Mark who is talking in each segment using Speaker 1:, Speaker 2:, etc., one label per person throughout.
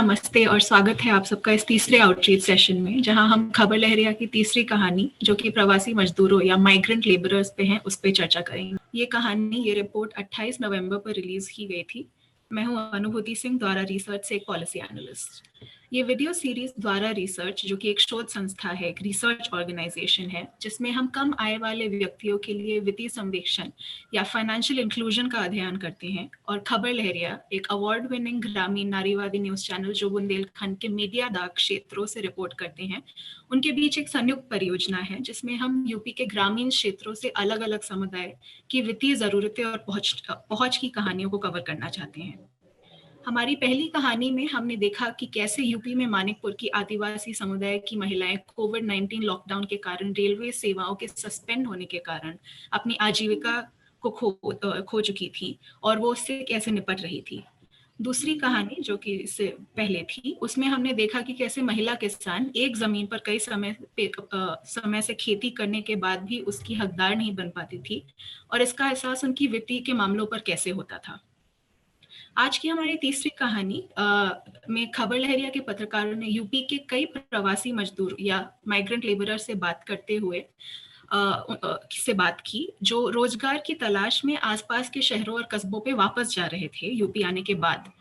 Speaker 1: नमस्ते और स्वागत है आप सबका इस तीसरे आउटरीच सेशन में, जहां हम खबर लहरिया की तीसरी कहानी जो कि प्रवासी मजदूरों या माइग्रेंट लेबरर्स पे है, उस पे चर्चा करेंगे। ये रिपोर्ट 28 नवंबर पर रिलीज की गई थी। मैं हूं अनुभूति सिंह, द्वारा रिसर्च से एक पॉलिसी एनालिस्ट। ये वीडियो सीरीज द्वारा रिसर्च, जो कि एक शोध संस्था है, एक रिसर्च ऑर्गेनाइजेशन है, जिसमें हम कम आय वाले व्यक्तियों के लिए वित्तीय संवेक्षण या फाइनेंशियल इंक्लूजन का अध्ययन करते हैं, और खबर लहरिया एक अवार्ड विनिंग ग्रामीण नारीवादी न्यूज चैनल जो बुंदेलखंड के मीडिया दाग क्षेत्रों से रिपोर्ट करते हैं, उनके बीच एक संयुक्त परियोजना है जिसमें हम यूपी के ग्रामीण क्षेत्रों से अलग अलग समुदाय की वित्तीय जरूरतें और पहुंच की कहानियों को कवर करना चाहते हैं। हमारी पहली कहानी में हमने देखा कि कैसे यूपी में मानिकपुर की आदिवासी समुदाय की महिलाएं कोविड-19 लॉकडाउन के कारण रेलवे सेवाओं के सस्पेंड होने के कारण अपनी आजीविका को खो चुकी थी और वो उससे कैसे निपट रही थी। दूसरी कहानी जो कि इससे पहले थी, उसमें हमने देखा कि कैसे महिला किसान एक जमीन पर कई समय से खेती करने के बाद भी उसकी हकदार नहीं बन पाती थी, और इसका एहसास उनकी वित्तीय के मामलों पर कैसे होता था। आज की हमारी तीसरी कहानी में खबर लहरिया के पत्रकारों ने यूपी के कई प्रवासी मजदूर या माइग्रेंट लेबरर से बात करते हुए से बात की, जो रोजगार की तलाश में आसपास के शहरों और कस्बों पे वापस जा रहे थे यूपी आने के बाद।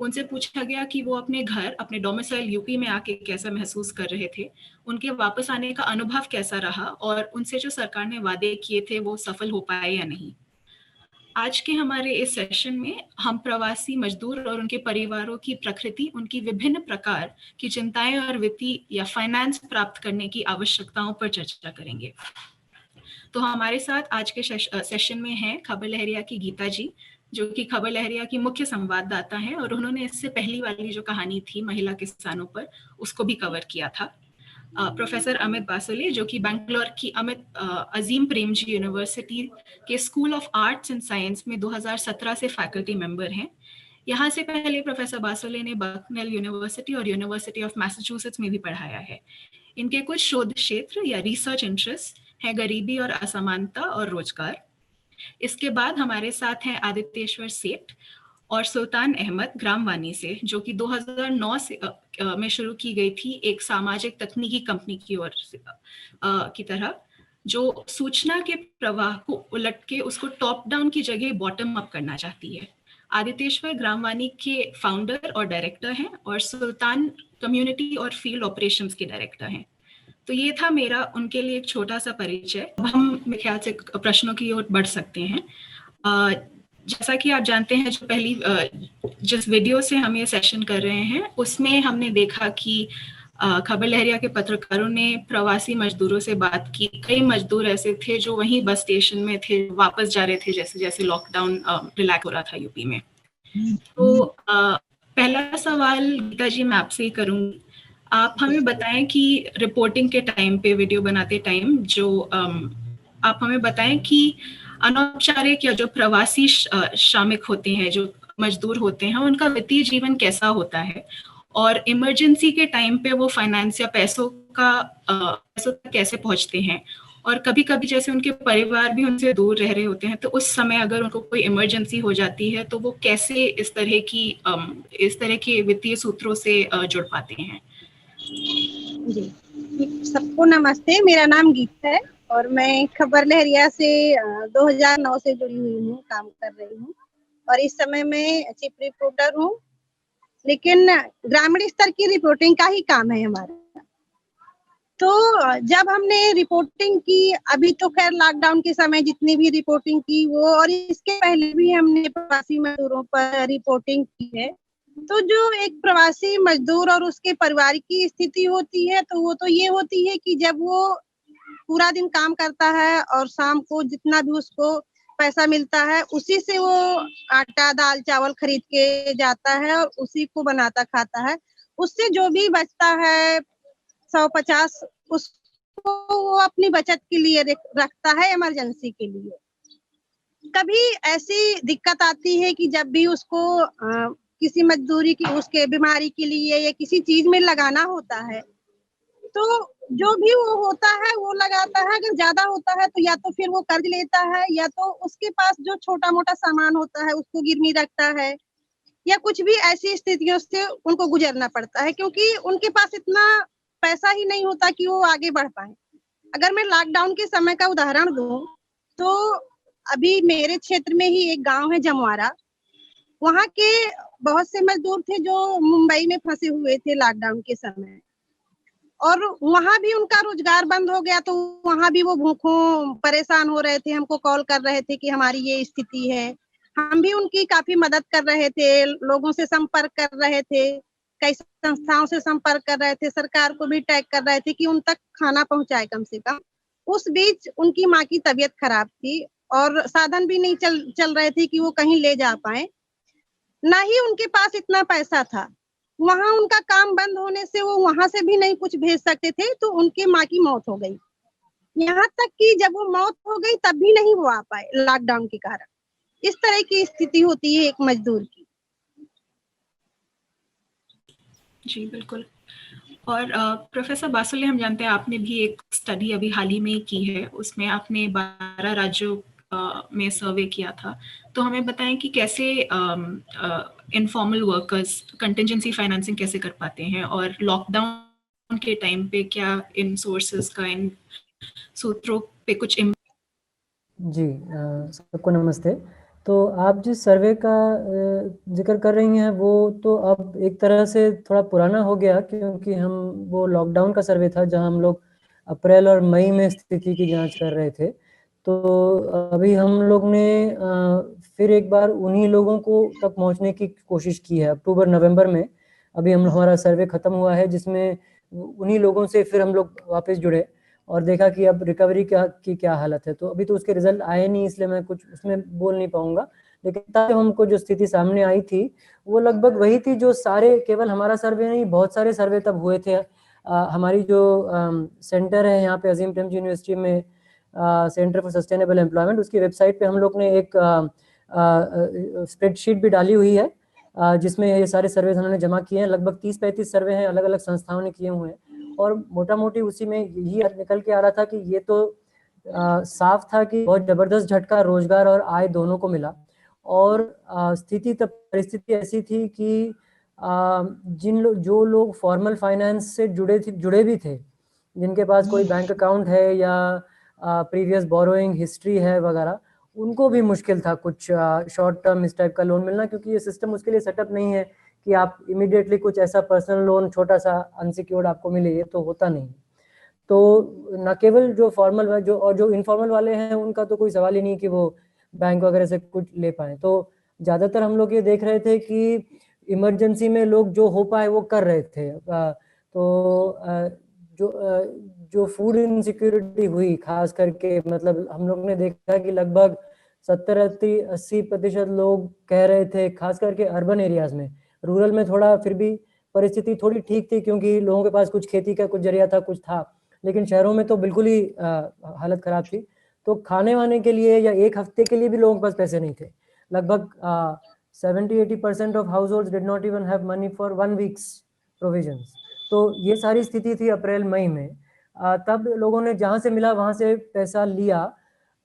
Speaker 1: उनसे पूछा गया कि वो अपने घर, अपने डोमिसाइल यूपी में आके कैसा महसूस कर रहे थे, उनके वापस आने का अनुभव कैसा रहा, और उनसे जो सरकार ने वादे किए थे वो सफल हो पाए या नहीं। आज के हमारे इस सेशन में हम प्रवासी मजदूर और उनके परिवारों की प्रकृति, उनकी विभिन्न प्रकार की चिंताएं और वित्तीय या फाइनेंस प्राप्त करने की आवश्यकताओं पर चर्चा करेंगे। तो हमारे साथ आज के सेशन में हैं खबर लहरिया की गीता जी, जो कि खबर लहरिया की मुख्य संवाददाता हैं, और उन्होंने इससे पहली वाली जो कहानी थी महिला किसानों पर, उसको भी कवर किया था। प्रोफेसर अमित बासुले, जो कि बैंगलोर की अजीम प्रेमजी यूनिवर्सिटी के school of arts and science में 2017 से फैकल्टी मेंबर हैं। यहाँ से पहले प्रोफेसर बासुले ने बकनेल यूनिवर्सिटी और यूनिवर्सिटी ऑफ मैसाचुसेट्स में भी पढ़ाया है। इनके कुछ शोध क्षेत्र या रिसर्च इंटरेस्ट है गरीबी और असमानता और रोजगार। इसके बाद हमारे साथ हैं आदित्येश्वर सेठ और सुल्तान अहमद ग्रामवानी से, जो कि 2009 में शुरू की गई थी एक सामाजिक तकनीकी कंपनी की ओर की तरह, जो सूचना के प्रवाह को उलट के उसको टॉप डाउन की जगह बॉटम अप करना चाहती है। आदित्येश्वर ग्रामवानी के फाउंडर और डायरेक्टर हैं, और सुल्तान कम्युनिटी और फील्ड ऑपरेशंस के डायरेक्टर हैं। तो ये था मेरा उनके लिए एक छोटा सा परिचय। अब हम मेरे ख्याल से प्रश्नों की ओर बढ़ सकते हैं। जैसा कि आप जानते हैं, जो पहली जिस वीडियो से हम ये सेशन कर रहे हैं, उसमें हमने देखा कि खबर लहरिया के पत्रकारों ने प्रवासी मजदूरों से बात की। कई मजदूर ऐसे थे जो वहीं बस स्टेशन में थे, वापस जा रहे थे जैसे जैसे लॉकडाउन रिलैक्स हो रहा था यूपी में। तो पहला सवाल गीता जी मैं आपसे ही करूंगी। आप हमें बताएं कि रिपोर्टिंग के टाइम पे, वीडियो बनाते टाइम, जो आप हमें बताएं कि अनौपचारिक या जो प्रवासी श्रमिक होते हैं, जो मजदूर होते हैं, उनका वित्तीय जीवन कैसा होता है, और इमरजेंसी के टाइम पे वो फाइनेंस या पैसों तक कैसे पहुंचते हैं, और कभी कभी जैसे उनके परिवार भी उनसे दूर रह रहे होते हैं, तो उस समय अगर उनको कोई इमरजेंसी हो जाती है तो वो कैसे इस तरह के वित्तीय सूत्रों से जुड़ पाते हैं।
Speaker 2: जी, सबको नमस्ते। मेरा नाम गीता है और मैं खबर लहरिया से 2009 से जुड़ी हुई हूँ, काम कर रही हूँ, और इस समय मैं चीफ रिपोर्टर हूँ। लेकिन ग्रामीण स्तर की रिपोर्टिंग का ही काम है हमारा। तो जब हमने रिपोर्टिंग की, अभी तो खैर लॉकडाउन के समय जितनी भी रिपोर्टिंग की वो, और इसके पहले भी हमने प्रवासी मजदूरों पर रिपोर्टिंग की है। तो जो एक प्रवासी मजदूर और उसके परिवार की स्थिति होती है, तो वो तो ये होती है कि जब वो पूरा दिन काम करता है और शाम को जितना भी उसको पैसा मिलता है, उसी से वो आटा दाल चावल खरीद के जाता है और उसी को बनाता खाता है। उससे जो भी बचता है 150, उसको वो अपनी बचत के लिए रखता है, इमरजेंसी के लिए। कभी ऐसी दिक्कत आती है कि जब भी उसको किसी मजदूरी की, उसके बीमारी के लिए या किसी चीज में लगाना होता है, तो जो भी वो होता है वो लगाता है। अगर ज्यादा होता है तो या तो फिर वो कर्ज लेता है, या तो उसके पास जो छोटा मोटा सामान होता है उसको गिरवी रखता है। या कुछ भी ऐसी स्थितियों से उनको गुजरना पड़ता है, क्योंकि उनके पास इतना पैसा ही नहीं होता कि वो आगे बढ़ पाए। अगर मैं लॉकडाउन के समय का उदाहरण दूं, तो अभी मेरे क्षेत्र में ही एक गांव है जमवारा, वहाँ के बहुत से मजदूर थे जो मुंबई में फंसे हुए थे लॉकडाउन के समय, और वहाँ भी उनका रोजगार बंद हो गया, तो वहाँ भी वो भूखों परेशान हो रहे थे, हमको कॉल कर रहे थे कि हमारी ये स्थिति है। हम भी उनकी काफी मदद कर रहे थे, लोगों से संपर्क कर रहे थे, कई संस्थाओं से संपर्क कर रहे थे, सरकार को भी टैग कर रहे थे कि उन तक खाना पहुंचाए कम से कम। उस बीच उनकी माँ की तबीयत खराब थी और साधन भी नहीं चल रहे थे कि वो कहीं ले जा पाए, ना ही उनके पास इतना पैसा था। वहां उनका काम बंद होने से वो वहां से भी नहीं कुछ भेज सकते थे, तो उनके माँ की मौत हो गई। यहाँ तक कि जब वो मौत हो गई तब भी नहीं वो आ पाए लॉकडाउन के कारण। इस तरह की स्थिति होती है एक मजदूर की।
Speaker 1: जी बिल्कुल। और प्रोफेसर बासुले, हम जानते हैं आपने भी एक स्टडी अभी हाल ही में की है, उसमें आपने 12 राज्यों में सर्वे किया था। तो हमें बताएं कि कैसे इनफॉर्मल वर्कर्स कंटिजेंसी फाइनेंसिंग कैसे कर पाते हैं, और लॉकडाउन के टाइम पे क्या इन सोर्सेज का, इन सूत्रों पे कुछ
Speaker 3: जी, सबको नमस्ते। तो आप जिस सर्वे का जिक्र कर रही हैं वो तो अब एक तरह से थोड़ा पुराना हो गया, क्योंकि हम वो लॉकडाउन का सर्वे था जहां हम लोग अप्रैल और मई में स्थिति की जांच कर रहे थे। तो अभी हम लोग ने फिर एक बार उन्हीं लोगों को तक पहुंचने की कोशिश की है। अक्टूबर नवंबर में अभी हमारा सर्वे खत्म हुआ है, जिसमें उन्हीं लोगों से फिर हम लोग वापस जुड़े और देखा कि अब रिकवरी की क्या हालत है। तो अभी तो उसके रिजल्ट आए नहीं, इसलिए मैं कुछ उसमें बोल नहीं पाऊंगा, लेकिन तब हमको जो स्थिति सामने आई थी वो लगभग वही थी जो सारे, केवल हमारा सर्वे नहीं, बहुत सारे सर्वे तब हुए थे। हमारी जो सेंटर है यहाँ पे अजीम प्रेमजी यूनिवर्सिटी में, सेंटर फॉर सस्टेनेबल एम्प्लॉयमेंट, उसकी वेबसाइट पे हम लोग ने एक स्प्रेडशीट भी डाली हुई है, जिसमें ये सारे सर्वे हमने जमा किए हैं। लगभग 30-35 सर्वे हैं, अलग अलग संस्थाओं ने किए हुए हैं, और मोटा मोटी उसी में यही निकल के आ रहा था कि ये तो साफ था कि बहुत जबरदस्त झटका रोजगार और आय दोनों को मिला। और परिस्थिति ऐसी थी कि जो लोग फॉर्मल फाइनेंस से जुड़े भी थे, जिनके पास कोई बैंक अकाउंट है या प्रीवियस बोरोइंग हिस्ट्री है वगैरह, उनको भी मुश्किल था कुछ शॉर्ट टर्म इस टाइप का लोन मिलना, क्योंकि ये सिस्टम उसके लिए सेटअप नहीं है कि आप इमीडिएटली कुछ ऐसा पर्सनल लोन छोटा सा अनसिक्योर्ड आपको मिले, ये तो होता नहीं। तो न केवल जो फॉर्मल और जो इनफॉर्मल वाले हैं उनका तो कोई सवाल ही नहीं कि वो बैंक वगैरह से कुछ ले पाए। तो ज़्यादातर हम लोग ये देख रहे थे कि इमरजेंसी में लोग जो हो पाए वो कर रहे थे। जो फूड इनसिक्योरिटी हुई खास करके, मतलब हम लोग ने देखा कि लगभग 70-80% लोग कह रहे थे, खास करके अर्बन एरियाज में। रूरल में थोड़ा फिर भी परिस्थिति थोड़ी ठीक थी, क्योंकि लोगों के पास कुछ खेती का कुछ जरिया था, कुछ था, लेकिन शहरों में तो बिल्कुल ही हालत खराब थी। तो खाने वाने के लिए या एक हफ्ते के लिए भी लोगों के पास पैसे नहीं थे। लगभग 70-80% of house holds did not even have money for 1 weeks provisions. तो ये सारी स्थिति थी अप्रैल मई में। तब लोगों ने जहाँ से मिला वहाँ से पैसा लिया।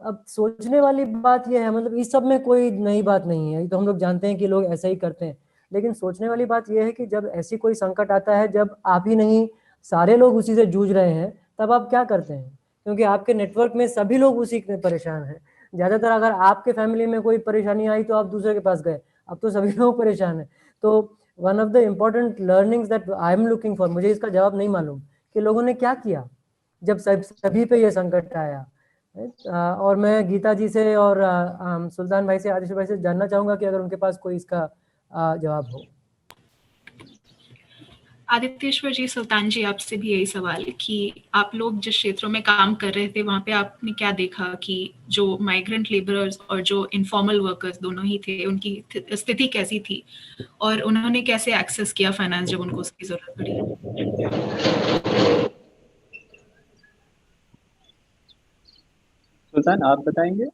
Speaker 3: अब सोचने वाली बात यह है, मतलब इस सब में कोई नई बात नहीं है, तो हम लोग जानते हैं कि लोग ऐसा ही करते हैं, लेकिन सोचने वाली बात यह है कि जब ऐसी कोई संकट आता है, जब आप ही नहीं सारे लोग उसी से जूझ रहे हैं, तब आप क्या करते हैं? क्योंकि आपके नेटवर्क में सभी लोग उसी में परेशान हैं। ज्यादातर अगर आपके फैमिली में कोई परेशानी आई तो आप दूसरे के पास गए, अब तो सभी लोग परेशान हैं। तो one of the important learnings that I am looking for, मुझे इसका जवाब नहीं मालूम कि लोगों ने क्या किया जब सभी पे ये संकट आया। और मैं गीता जी से और सुल्तान भाई से, आदिश भाई से जानना चाहूंगा कि अगर उनके पास कोई इसका जवाब हो।
Speaker 1: आदित्येश्वर जी, सुल्तान जी, आपसे भी यही सवाल कि आप लोग जिस क्षेत्रों में काम कर रहे थे वहाँ पे आपने क्या देखा कि जो माइग्रेंट लेबरर्स और जो इनफॉर्मल वर्कर्स दोनों ही थे, उनकी स्थिति कैसी थी और उन्होंने कैसे एक्सेस किया फाइनेंस जब उनको उसकी जरूरत पड़ी?
Speaker 4: सुल्तान, आप बताएंगे?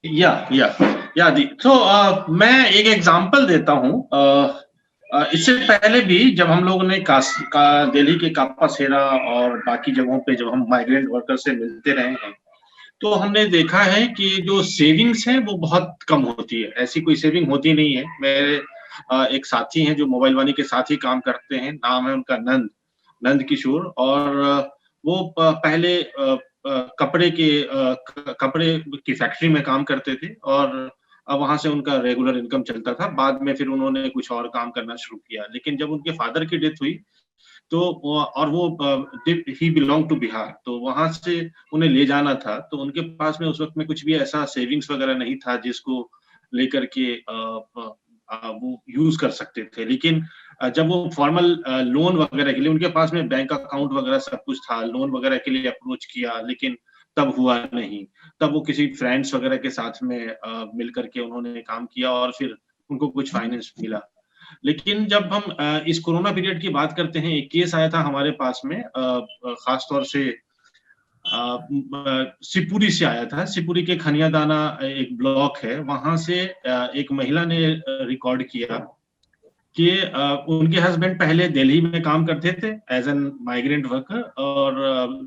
Speaker 5: या दी। तो मैं एक एग्जांपल देता हूँ। इससे पहले भी जब हम लोगों ने दिल्ली के कापा सेरा और बाकी जगहों पे जब हम माइग्रेंट वर्कर से मिलते रहे हैं, तो हमने देखा है कि जो सेविंग्स है वो बहुत कम होती है। ऐसी कोई सेविंग होती नहीं है। मेरे एक साथी हैं जो मोबाइल वाणी के साथ ही काम करते हैं, नाम है उनका नंद किशोर, और वो पहले कपड़े की फैक्ट्री में काम करते थे और वहाँ से उनका रेगुलर इनकम चलता था। बाद में फिर उन्होंने कुछ और काम करना शुरू किया, लेकिन जब उनके फादर की डेथ हुई तो वो ही बिलोंग टू बिहार, तो वहाँ से उन्हें ले जाना था, तो उनके पास में उस वक़्त में कुछ भी ऐसा सेविंग्स वगैरह नहीं था जिसको लेकर के वो यूज़ कर सकते थे। लेकिन जब वो फॉर्मल लोन वगैरह के लिए उनके पास में बैंक अकाउंट वगैरह सब कुछ था, लोन वगैरह के लिए अप्रोच किया, लेकिन तब हुआ नहीं। तब वो किसी फ्रेंड्स वगैरह के साथ में मिल कर के उन्होंने काम किया और फिर उनको कुछ फाइनेंस मिला। लेकिन जब हम इस कोरोना पीरियड की बात करते हैं, एक केस आया था हमारे पास में खास तौर से शिवपुरी से आया था। शिवपुरी के खनियादाना एक ब्लॉक है, वहाँ से एक महिला ने रिकॉर्ड किया कि उनके हस्बैंड पहले दिल्ली में काम करते थे एज एन माइग्रेंट वर्कर, और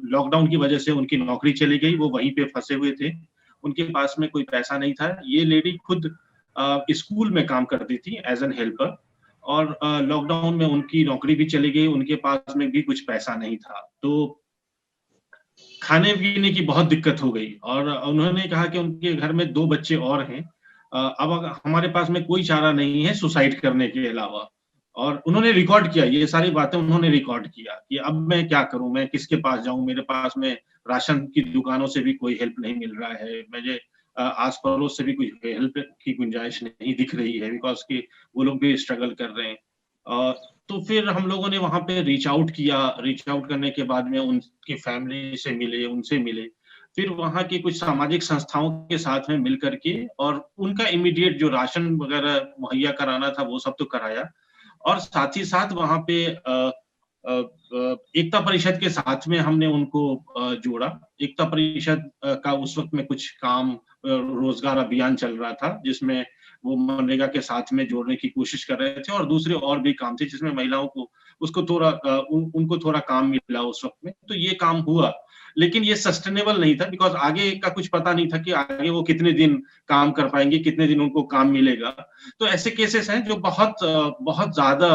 Speaker 5: लॉकडाउन की वजह से उनकी नौकरी चली गई, वो वहीं पे फंसे हुए थे, उनके पास में कोई पैसा नहीं था। ये लेडी खुद स्कूल में काम करती थी एज एन हेल्पर, और लॉकडाउन में उनकी नौकरी भी चली गई, उनके पास में भी कुछ पैसा नहीं था, तो खाने पीने की बहुत दिक्कत हो गई। और उन्होंने कहा कि उनके घर में 2 बच्चे और हैं, अब हमारे पास में कोई चारा नहीं है सुसाइड करने के अलावा। और उन्होंने रिकॉर्ड किया, ये सारी बातें उन्होंने रिकॉर्ड किया कि अब मैं क्या करूं, मैं किसके पास जाऊं, मेरे पास में राशन की दुकानों से भी कोई हेल्प नहीं मिल रहा है, मुझे आस पड़ोस से भी कोई हेल्प की गुंजाइश नहीं दिख रही है, बिकॉज कि वो लोग भी स्ट्रगल कर रहे हैं। तो फिर हम लोगों ने वहां पे रीच आउट किया, रीच आउट करने के बाद में उनकी फैमिली से मिले, उनसे मिले, फिर वहाँ की कुछ सामाजिक संस्थाओं के साथ में मिल करके और उनका इमीडिएट जो राशन वगैरह मुहैया कराना था वो सब तो कराया, और साथ ही साथ वहाँ पे एकता परिषद के साथ में हमने उनको जोड़ा। एकता परिषद का उस वक्त में कुछ काम रोजगार अभियान चल रहा था, जिसमें वो मनरेगा के साथ में जोड़ने की कोशिश कर रहे थे, और दूसरे और भी काम थे जिसमें महिलाओं को उनको थोड़ा काम मिला उस वक्त में, तो ये काम हुआ। लेकिन ये सस्टेनेबल नहीं था, बिकॉज आगे का कुछ पता नहीं था कि आगे वो कितने दिन काम कर पाएंगे, कितने दिन उनको काम मिलेगा। तो ऐसे केसेस हैं जो बहुत ज्यादा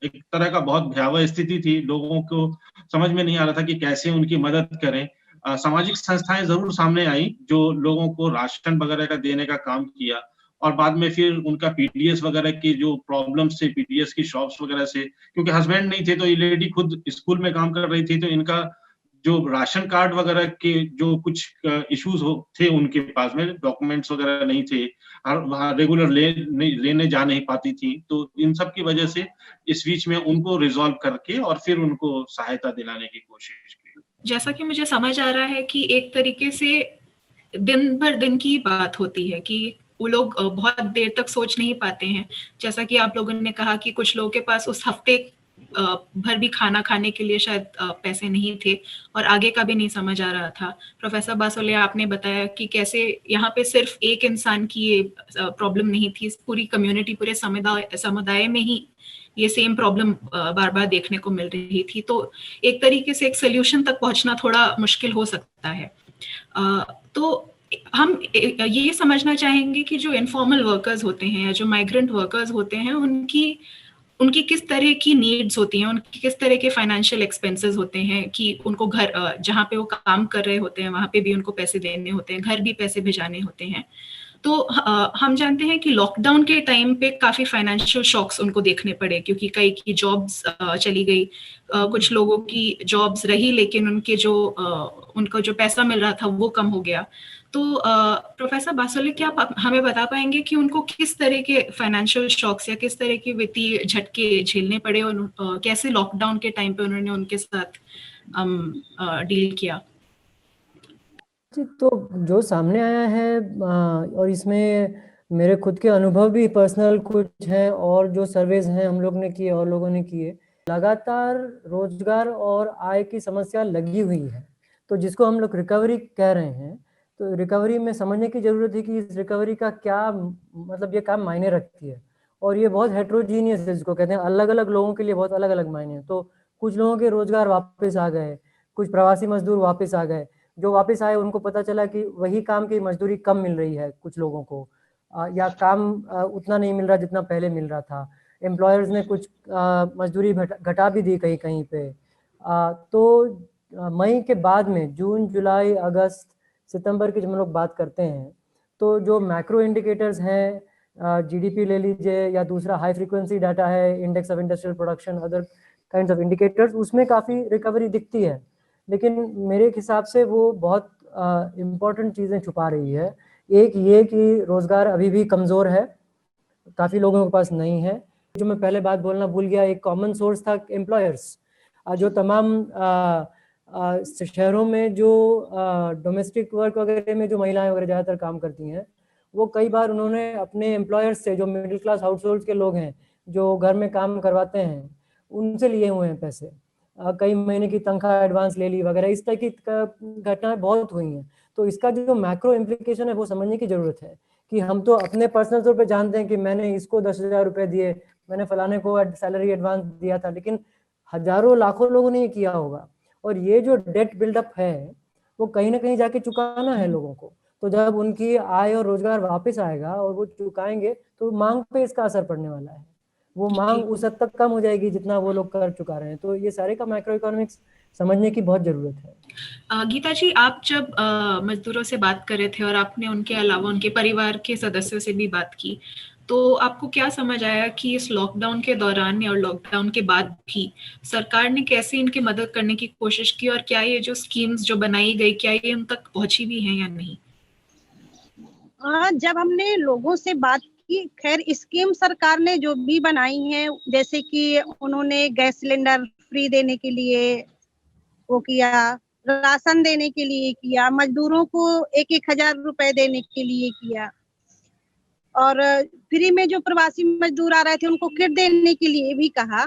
Speaker 5: एक तरह का बहुत भयावह स्थिति थी, लोगों को समझ में नहीं आ रहा था कि कैसे उनकी मदद करें। सामाजिक संस्थाएं जरूर सामने आई जो लोगों को राशन वगैरह का देने का काम किया, और बाद में फिर उनका पीडीएस वगैरह की जो प्रॉब्लम्स थे, पीडीएस की शॉप्स वगैरह से, क्योंकि हस्बैंड नहीं थे तो ये लेडी खुद स्कूल में काम कर रही थी, तो इनका जो राशन कार्ड वगैरह के जो कुछ इश्यूज थे उनके पास में, डॉक्यूमेंट्स वगैरह नहीं थे, वहाँ रेगुलर लेने जा नहीं पाती थी, तो इन सब की वजह से इस बीच में उनको रिजॉल्व करके और फिर उनको सहायता दिलाने की कोशिश की।
Speaker 1: जैसा कि मुझे समझ आ रहा है कि एक तरीके से दिन भर दिन की बात होती है कि वो लोग बहुत देर तक सोच नहीं पाते हैं। जैसा कि आप लोगों ने कहा कि कुछ लोगों के पास उस हफ्ते भर भी खाना खाने के लिए शायद पैसे नहीं थे और आगे का भी नहीं समझ आ रहा था। प्रोफेसर बासोले, आपने बताया कि कैसे यहाँ पे सिर्फ एक इंसान की ये प्रॉब्लम नहीं थी, पूरी कम्युनिटी, पूरे समुदाय में ही ये सेम प्रॉब्लम बार बार देखने को मिल रही थी। तो एक तरीके से एक सोल्यूशन तक पहुंचना थोड़ा मुश्किल हो सकता है। तो हम ये समझना चाहेंगे कि जो इनफॉर्मल वर्कर्स होते हैं या जो माइग्रेंट वर्कर्स होते हैं, उनकी किस तरह की नीड्स होती हैं, उनकी किस तरह के फाइनेंशियल एक्सपेंसेस होते हैं कि उनको घर जहाँ पे वो काम कर रहे होते हैं वहाँ पे भी उनको पैसे देने होते हैं, घर भी पैसे भिजाने होते हैं। तो हम जानते हैं कि लॉकडाउन के टाइम पे काफी फाइनेंशियल शॉक्स उनको देखने पड़े, क्योंकि कई की जॉब्स चली गई, कुछ लोगों की जॉब्स रही लेकिन उनको जो पैसा मिल रहा था वो कम हो गया। तो प्रोफेसर बासोले, क्या आप हमें बता पाएंगे कि उनको किस तरह के फाइनेंशियल शॉक्स या किस तरह के वित्तीय झटके झेलने पड़े और कैसे लॉकडाउन के टाइम पे उन्होंने उनके साथ डील किया?
Speaker 3: तो जो सामने आया है और इसमें मेरे खुद के अनुभव भी पर्सनल कुछ हैं और जो सर्वेज हैं हम लोग ने किए और लोगों ने किए, लगातार रोजगार और आय की समस्या लगी हुई है। तो जिसको हम लोग रिकवरी कह रहे हैं, तो रिकवरी में समझने की जरूरत है कि इस रिकवरी का क्या मतलब ये काम मायने रखती है, और ये बहुत हेट्रोजीनियस है, जिसको कहते हैं अलग अलग लोगों के लिए बहुत अलग अलग मायने हैं। तो कुछ लोगों के रोजगार वापस आ गए, कुछ प्रवासी मजदूर वापस आ गए, जो वापस आए उनको पता चला कि वही काम की मजदूरी कम मिल रही है कुछ लोगों को, या काम उतना नहीं मिल रहा जितना पहले मिल रहा था। एम्प्लॉयर्स ने कुछ मजदूरी घटा भी दी कहीं कहीं पे। तो मई के बाद में जून, जुलाई, अगस्त, सितंबर की जब हम लोग बात करते हैं तो जो मैक्रो इंडिकेटर्स हैं, जीडीपी ले लीजिए या दूसरा हाई फ्रीक्वेंसी डाटा है, index of industrial production, other kinds of indicators, उसमें काफ़ी रिकवरी दिखती है। लेकिन मेरे हिसाब से वो बहुत इम्पोर्टेंट चीज़ें छुपा रही है। एक ये कि रोज़गार अभी भी कमज़ोर है, काफ़ी लोगों के पास नहीं है। जो मैं पहले बात बोलना भूल गया, एक कॉमन सोर्स था एम्प्लॉयर्स। जो तमाम शहरों में जो डोमेस्टिक वर्क वगैरह में जो महिलाएं वगैरह ज़्यादातर काम करती हैं, वो कई बार उन्होंने अपने एम्प्लॉयर्स से, जो मिडिल क्लास हाउसहोल्ड्स के लोग हैं जो घर में काम करवाते हैं, उनसे लिए हुए हैं पैसे। कई महीने की तनख्वाह एडवांस ले ली वगैरह, इस तरह की घटनाएं बहुत हुई हैं। तो इसका जो मैक्रो इम्प्लीकेशन है वो समझने की ज़रूरत है कि हम तो अपने पर्सनल तौर पे जानते हैं कि मैंने इसको 10,000 रुपये दिए, मैंने फलाने को सैलरी एडवांस दिया था, लेकिन हजारों लाखों लोगों ने ये किया होगा। और ये जो डेट बिल्डअप है वो कहीं ना कहीं जाके चुकाना है लोगों को। तो जब उनकी आय और रोजगार वापस आएगा और वो चुकाएंगे तो मांग पे इसका असर पड़ने वाला है। वो मांग उस हद तक कम हो जाएगी जितना वो लोग कर चुका रहे हैं। तो ये सारे का मैक्रो इकोनॉमिक्स समझने की बहुत जरूरत है।
Speaker 1: गीता जी, आप जब मजदूरों से बात कर रहे थे और आपने उनके अलावा उनके परिवार के सदस्यों से भी बात की, तो आपको क्या समझ आया कि इस लॉकडाउन के दौरान और लॉकडाउन के बाद भी सरकार ने कैसे इनकी मदद करने की कोशिश की, और क्या ये जो स्कीम्स जो बनाई गई, क्या ये उन तक पहुंची भी हैं या नहीं?
Speaker 2: जब हमने लोगों से बात की, खैर स्कीम सरकार ने जो भी बनाई है, जैसे कि उन्होंने गैस सिलेंडर फ्री देने के लिए वो किया, राशन देने के लिए किया, मजदूरों को 1,000 रुपए देने के लिए किया, और फ्री में जो प्रवासी मजदूर आ रहे थे उनको किट देने के लिए भी कहा।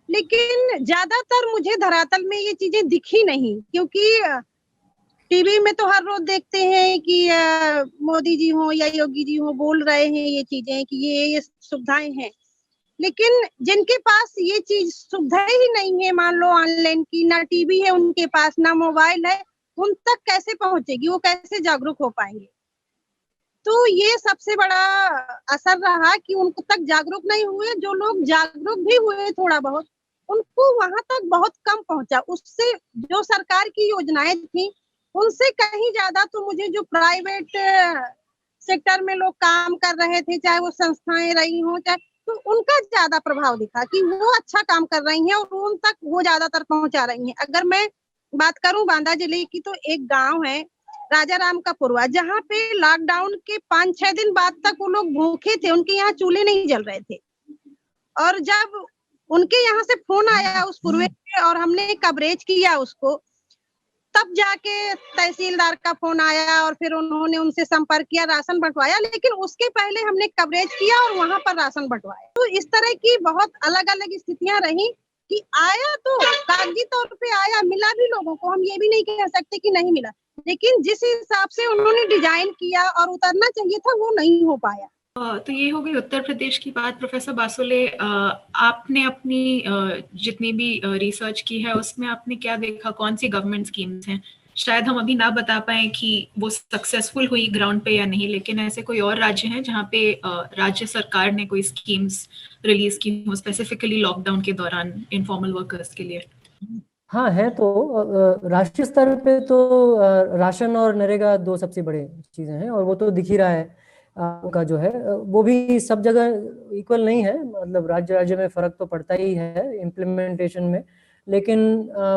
Speaker 2: लेकिन ज्यादातर मुझे धरातल में ये चीजें दिखी नहीं, क्योंकि टीवी में तो हर रोज देखते हैं कि मोदी जी हो या योगी जी हो बोल रहे हैं ये चीजें कि ये सुविधाएं हैं, लेकिन जिनके पास ये चीज सुविधाएं ही नहीं है, मान लो ऑनलाइन की, ना टीवी है उनके पास, ना मोबाइल है, उन तक कैसे पहुंचेगी, वो कैसे जागरूक हो पाएंगे? तो ये सबसे बड़ा असर रहा कि उनको तक जागरूक नहीं हुए। जो लोग जागरूक भी हुए थोड़ा बहुत, उनको वहां तक बहुत कम पहुंचा। उससे जो सरकार की योजनाएं थी उनसे कहीं ज्यादा तो मुझे जो प्राइवेट सेक्टर में लोग काम कर रहे थे, चाहे वो संस्थाएं रही हो, चाहे, तो उनका ज्यादा प्रभाव दिखा कि वो अच्छा काम कर रही हैं और उन तक वो ज्यादातर पहुंचा रही हैं। अगर मैं बात करूं बांदा जिले की, तो एक गांव है राजा राम का पुरवा, जहाँ पे लॉकडाउन के 5-6 दिन बाद तक वो लोग भूखे थे, उनके यहाँ चूल्हे नहीं जल रहे थे। और जब उनके यहाँ से फोन आया उस पुरवे के और हमने कवरेज किया उसको, तब जाके तहसीलदार का फोन आया और फिर उन्होंने उनसे संपर्क किया, राशन बंटवाया। लेकिन उसके पहले हमने कवरेज किया और वहां पर राशन बंटवाया। तो इस तरह की बहुत अलग अलग स्थितियां रही कि आया तो कागजी तौर पे आया, मिला भी लोगों को, हम ये भी नहीं कह सकते कि नहीं मिला, लेकिन जिस हिसाब से उन्होंने डिजाइन किया और उतरना चाहिए था वो नहीं हो पाया।
Speaker 1: तो ये हो गई उत्तर प्रदेश की बात। प्रोफेसर बासुले, आपने अपनी जितनी भी रिसर्च की है उसमें आपने क्या देखा, कौन सी गवर्नमेंट स्कीम्स हैं? शायद हम अभी ना बता पाए कि वो सक्सेसफुल हुई ग्राउंड पे या नहीं, लेकिन ऐसे कोई और राज्य हैं जहाँ पे राज्य सरकार ने कोई स्कीम्स रिलीज की हो स्पेसिफिकली लॉकडाउन के दौरान इनफॉर्मल वर्कर्स के लिए?
Speaker 3: हाँ है। तो राष्ट्रीय स्तर पे तो राशन और नरेगा 2 सबसे बड़े चीजें हैं, और वो तो दिख ही रहा है का जो है वो भी सब जगह इक्वल नहीं है, मतलब राज्य राज्य में फर्क तो पड़ता ही है इम्प्लीमेंटेशन में। लेकिन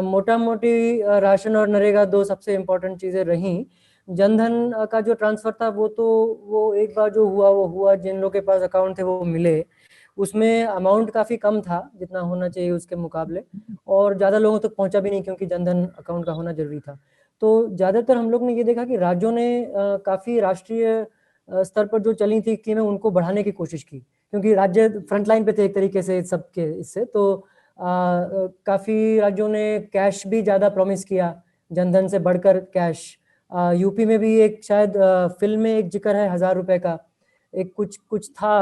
Speaker 3: मोटा मोटी राशन और नरेगा 2 सबसे इम्पोर्टेंट चीजें रही। जनधन का जो ट्रांसफर था वो एक बार जो हुआ वो हुआ, जिन लोगों के पास अकाउंट थे वो मिले। उसमें अमाउंट काफी कम था जितना होना चाहिए उसके मुकाबले, और ज्यादा लोगों तक पहुंचा भी नहीं क्योंकि जनधन अकाउंट का होना जरूरी था। तो ज्यादातर हम लोग ने ये देखा कि राज्यों ने काफी राष्ट्रीय स्तर पर जो चली थी स्कीमें उनको बढ़ाने की कोशिश की, क्योंकि राज्य फ्रंटलाइन पे थे एक तरीके से सबके इससे। तो काफी राज्यों ने कैश भी ज्यादा प्रॉमिस किया, जनधन से बढ़कर कैश। यूपी में भी एक शायद फिल्म में एक जिक्र है 1,000 रुपए का, एक कुछ था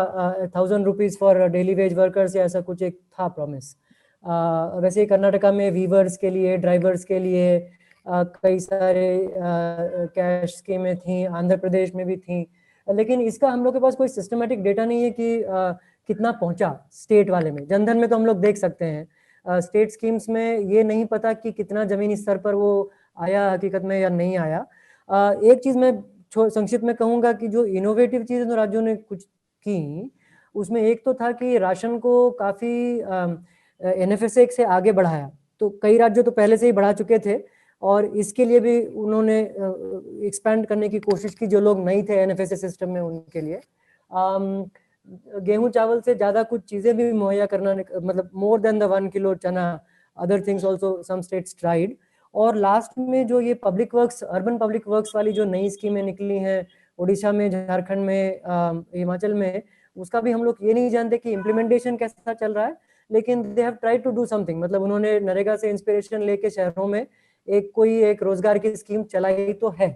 Speaker 3: 1,000 rupees for daily veg workers या ऐसा कुछ एक था प्रॉमिस। वैसे कर्नाटका में वीवर्स के लिए, ड्राइवर्स के लिए कई सारे कैश स्कीमें थी, आंध्र प्रदेश में भी थी। लेकिन इसका हम लोग के पास कोई सिस्टमेटिक डेटा नहीं है कि कितना पहुंचा स्टेट वाले में। जनधन में तो हम लोग देख सकते हैं, स्टेट स्कीम्स में ये नहीं पता कि कितना जमीनी स्तर पर वो आया हकीकत में या नहीं आया। एक चीज मैं संक्षिप्त में कहूंगा कि जो इनोवेटिव चीजें तो राज्यों ने कुछ की, उसमें एक तो था कि राशन को काफी NFSA से आगे बढ़ाया। तो कई राज्य तो पहले से ही बढ़ा चुके थे और इसके लिए भी उन्होंने एक्सपैंड करने की कोशिश की, जो लोग नहीं थे NFSA सिस्टम में उनके लिए। गेहूं चावल से ज्यादा कुछ चीजें भी मुहैया करना, मतलब मोर देन द 1 किलो चना, other things also some states tried. और लास्ट में जो ये public works, urban public works वाली जो नई स्कीमें निकली हैं उड़ीसा में, झारखंड में, हिमाचल में, उसका भी हम लोग ये नहीं जानते कि इम्प्लीमेंटेशन कैसा चल रहा है, लेकिन they have tried to do something. मतलब उन्होंने नरेगा से इंस्पिरेशन लेके शहरों में एक रोजगार की स्कीम चलाई तो है।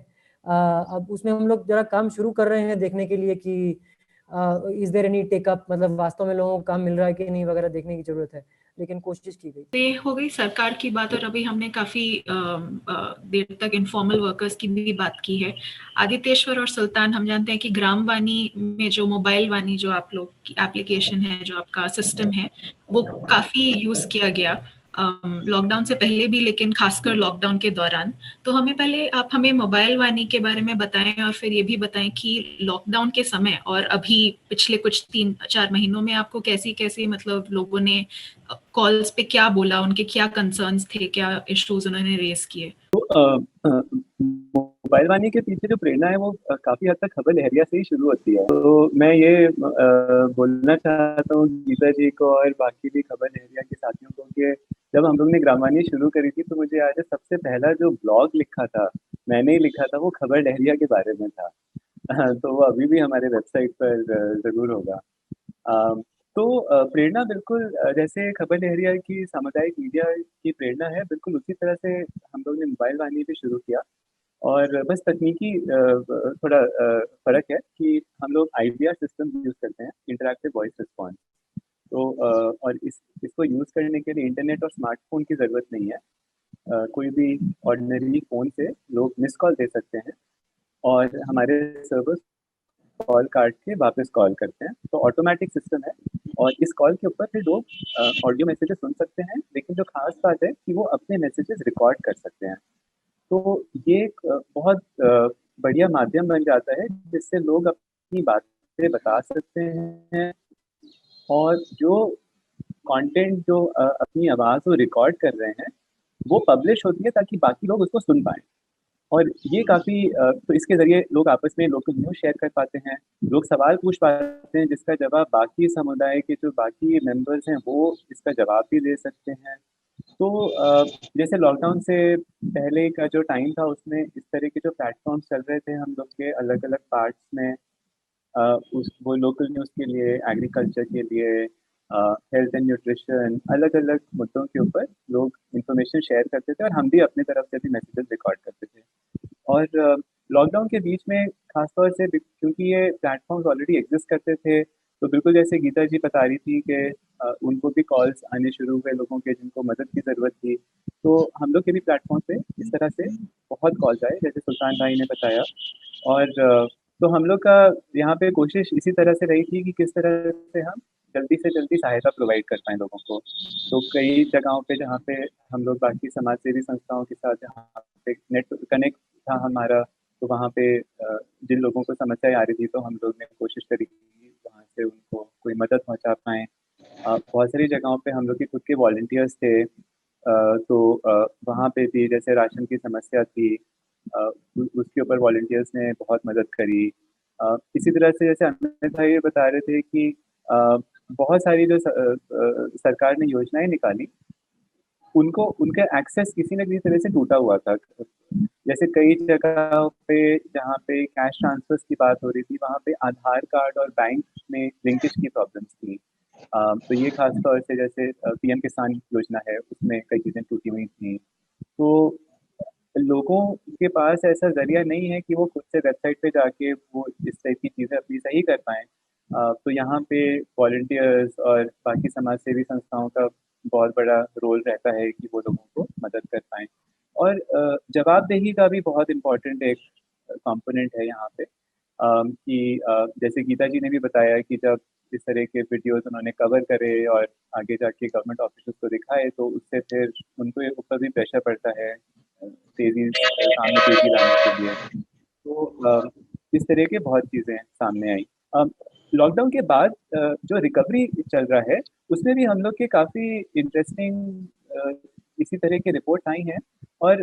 Speaker 3: अब उसमें हम लोग जरा काम शुरू कर रहे हैं देखने के लिए कि इज देयर एनी टेकअप, मतलब वास्तव में लोगों को काम मिल रहा है कि नहीं वगैरह देखने की जरूरत है, लेकिन कोशिश की गई।
Speaker 1: ये हो गई सरकार की बात, और अभी हमने काफी देर तक इनफॉर्मल वर्कर्स की भी बात की है। आदित्येश्वर और सुल्तान, हम जानते हैं कि ग्राम वानी में जो मोबाइल वानी जो आप लोग की एप्लीकेशन है, जो आपका सिस्टम है, वो काफी यूज किया गया लॉकडाउन से पहले भी, लेकिन खासकर लॉकडाउन के दौरान। तो आप हमें मोबाइल वानी के बारे में बताएं, और फिर ये भी बताएं कि लॉकडाउन के समय और अभी पिछले कुछ 3-4 महीनों में आपको कैसी कैसी, मतलब लोगों ने कॉल्स पे क्या बोला, उनके क्या कंसर्न्स थे, क्या इश्यूज उन्होंने रेज किए।
Speaker 4: मोबाइल वानी के पीछे जो प्रेरणा है वो काफी हद तक खबर लहरिया से ही शुरू होती है। तो मैं ये बोलना चाहता हूँ गीता जी को और बाकी भी खबर लहरिया के साथियों को कि जब हम लोग ने ग्रामवानी शुरू करी थी तो मुझे याद है सबसे पहला जो ब्लॉग लिखा था, मैंने ही लिखा था, वो खबर लहरिया के बारे में था। तो वो अभी भी हमारे वेबसाइट पर जरूर होगा। तो प्रेरणा बिल्कुल जैसे खबर लहरिया की सामुदायिक मीडिया की प्रेरणा है, बिल्कुल उसी तरह से हम लोग ने मोबाइल वानी भी शुरू किया। और बस तकनीकी थोड़ा फर्क है कि हम लोग IVR सिस्टम यूज करते हैं, इंटरैक्टिव वॉइस रिस्पॉन्स। तो और इसको यूज करने के लिए इंटरनेट और स्मार्टफोन की जरूरत नहीं है। कोई भी ऑर्डिनरी फोन से लोग मिस कॉल दे सकते हैं और हमारे सर्वर्स कॉल काट के वापस कॉल करते हैं। तो ऑटोमेटिक सिस्टम है और इस कॉल के ऊपर फिर लोग ऑडियो मैसेजेस सुन सकते हैं, लेकिन जो खास बात है कि वो अपने मैसेजेस रिकॉर्ड कर सकते हैं। तो ये एक बहुत बढ़िया माध्यम बन जाता है जिससे लोग अपनी बातें बता सकते हैं और जो कंटेंट जो अपनी आवाज़ को रिकॉर्ड कर रहे हैं वो पब्लिश होती है ताकि बाकी लोग उसको सुन पाएँ। और ये काफ़ी तो इसके ज़रिए लोग आपस में लोकल न्यूज़ शेयर कर पाते हैं, लोग सवाल पूछ पाते हैं जिसका जवाब बाकी समुदाय के जो बाकी मेंबर्स हैं वो इसका जवाब भी दे सकते हैं। तो जैसे लॉकडाउन से पहले का जो टाइम था उसमें इस तरह के जो प्लेटफॉर्म्स चल रहे थे हम लोग के अलग-अलग पार्ट्स में, वो लोकल न्यूज़ के लिए, एग्रीकल्चर के लिए, हेल्थ एंड न्यूट्रिशन, अलग-अलग मुद्दों के ऊपर लोग इन्फॉर्मेशन शेयर करते थे और हम भी अपनी तरफ से भी मैसेजेस रिकॉर्ड करते थे। और लॉकडाउन के बीच में खासतौर से क्योंकि ये प्लेटफॉर्म्स ऑलरेडी एग्जिस्ट करते थे, तो बिल्कुल जैसे गीता जी बता रही थी कि उनको भी कॉल्स आने शुरू हुए लोगों के जिनको मदद की ज़रूरत थी। तो हम लोग के भी प्लेटफॉर्म पे इस तरह से बहुत कॉल्स आए जैसे सुल्तान भाई ने बताया। और तो हम लोग का यहाँ पे कोशिश इसी तरह से रही थी कि किस तरह से हम जल्दी से जल्दी सहायता प्रोवाइड कर पाएँ लोगों को। तो कई जगहों पे जहाँ पे हम लोग बाकी समाज सेवी संस्थाओं के साथ जहाँ पे नेट कनेक्ट था हमारा, तो वहाँ पे जिन लोगों को समस्याएँ आ रही थी तो हम लोग ने कोशिश करी कि वहाँ से उनको कोई मदद पहुँचा पाएँ। बहुत सारी जगहों पे हम लोग के खुद के वॉलंटियर्स थे, तो वहाँ पे भी जैसे राशन की समस्या थी, उसके ऊपर वॉलंटियर्स ने बहुत मदद करी। इसी तरह से जैसे अमित भाई ये बता रहे थे कि बहुत सारी जो सरकार ने योजनाएँ निकाली, उनको उनका एक्सेस किसी न किसी तरह से टूटा हुआ था। जैसे कई जगह पे जहाँ पे कैश ट्रांसफर्स की बात हो रही थी, वहाँ पे आधार कार्ड और बैंक में लिंकेज की प्रॉब्लम्स थी। तो ये खास तौर से जैसे पीएम किसान योजना है, उसमें कई चीज़ें टूटी हुई थी। तो लोगों के पास ऐसा ज़रिया नहीं है कि वो खुद से वेबसाइट पे जाके वो इस टाइप की चीज़ें अपनी सही कर पाएँ। तो यहाँ पे वॉलंटियर्स और बाकी समाज सेवी संस्थाओं का बहुत बड़ा रोल रहता है कि वो लोगों को मदद कर पाएँ। और जवाबदेही का भी बहुत इम्पोर्टेंट एक कंपोनेंट है यहाँ पे। कि जैसे गीता जी ने भी बताया कि जब इस तरह के वीडियोस उन्होंने कवर करे और आगे जाके गवर्नमेंट ऑफिसर्स को दिखाए तो उससे फिर उनको ऊपर भी प्रेशर पड़ता है तेजी काम में तेजी लाने के लिए। तो इस तरह के बहुत चीज़ें सामने आई। लॉकडाउन के बाद जो रिकवरी चल रहा है उसमें भी हम लोग के काफ़ी इंटरेस्टिंग इसी तरह की रिपोर्ट आई हैं और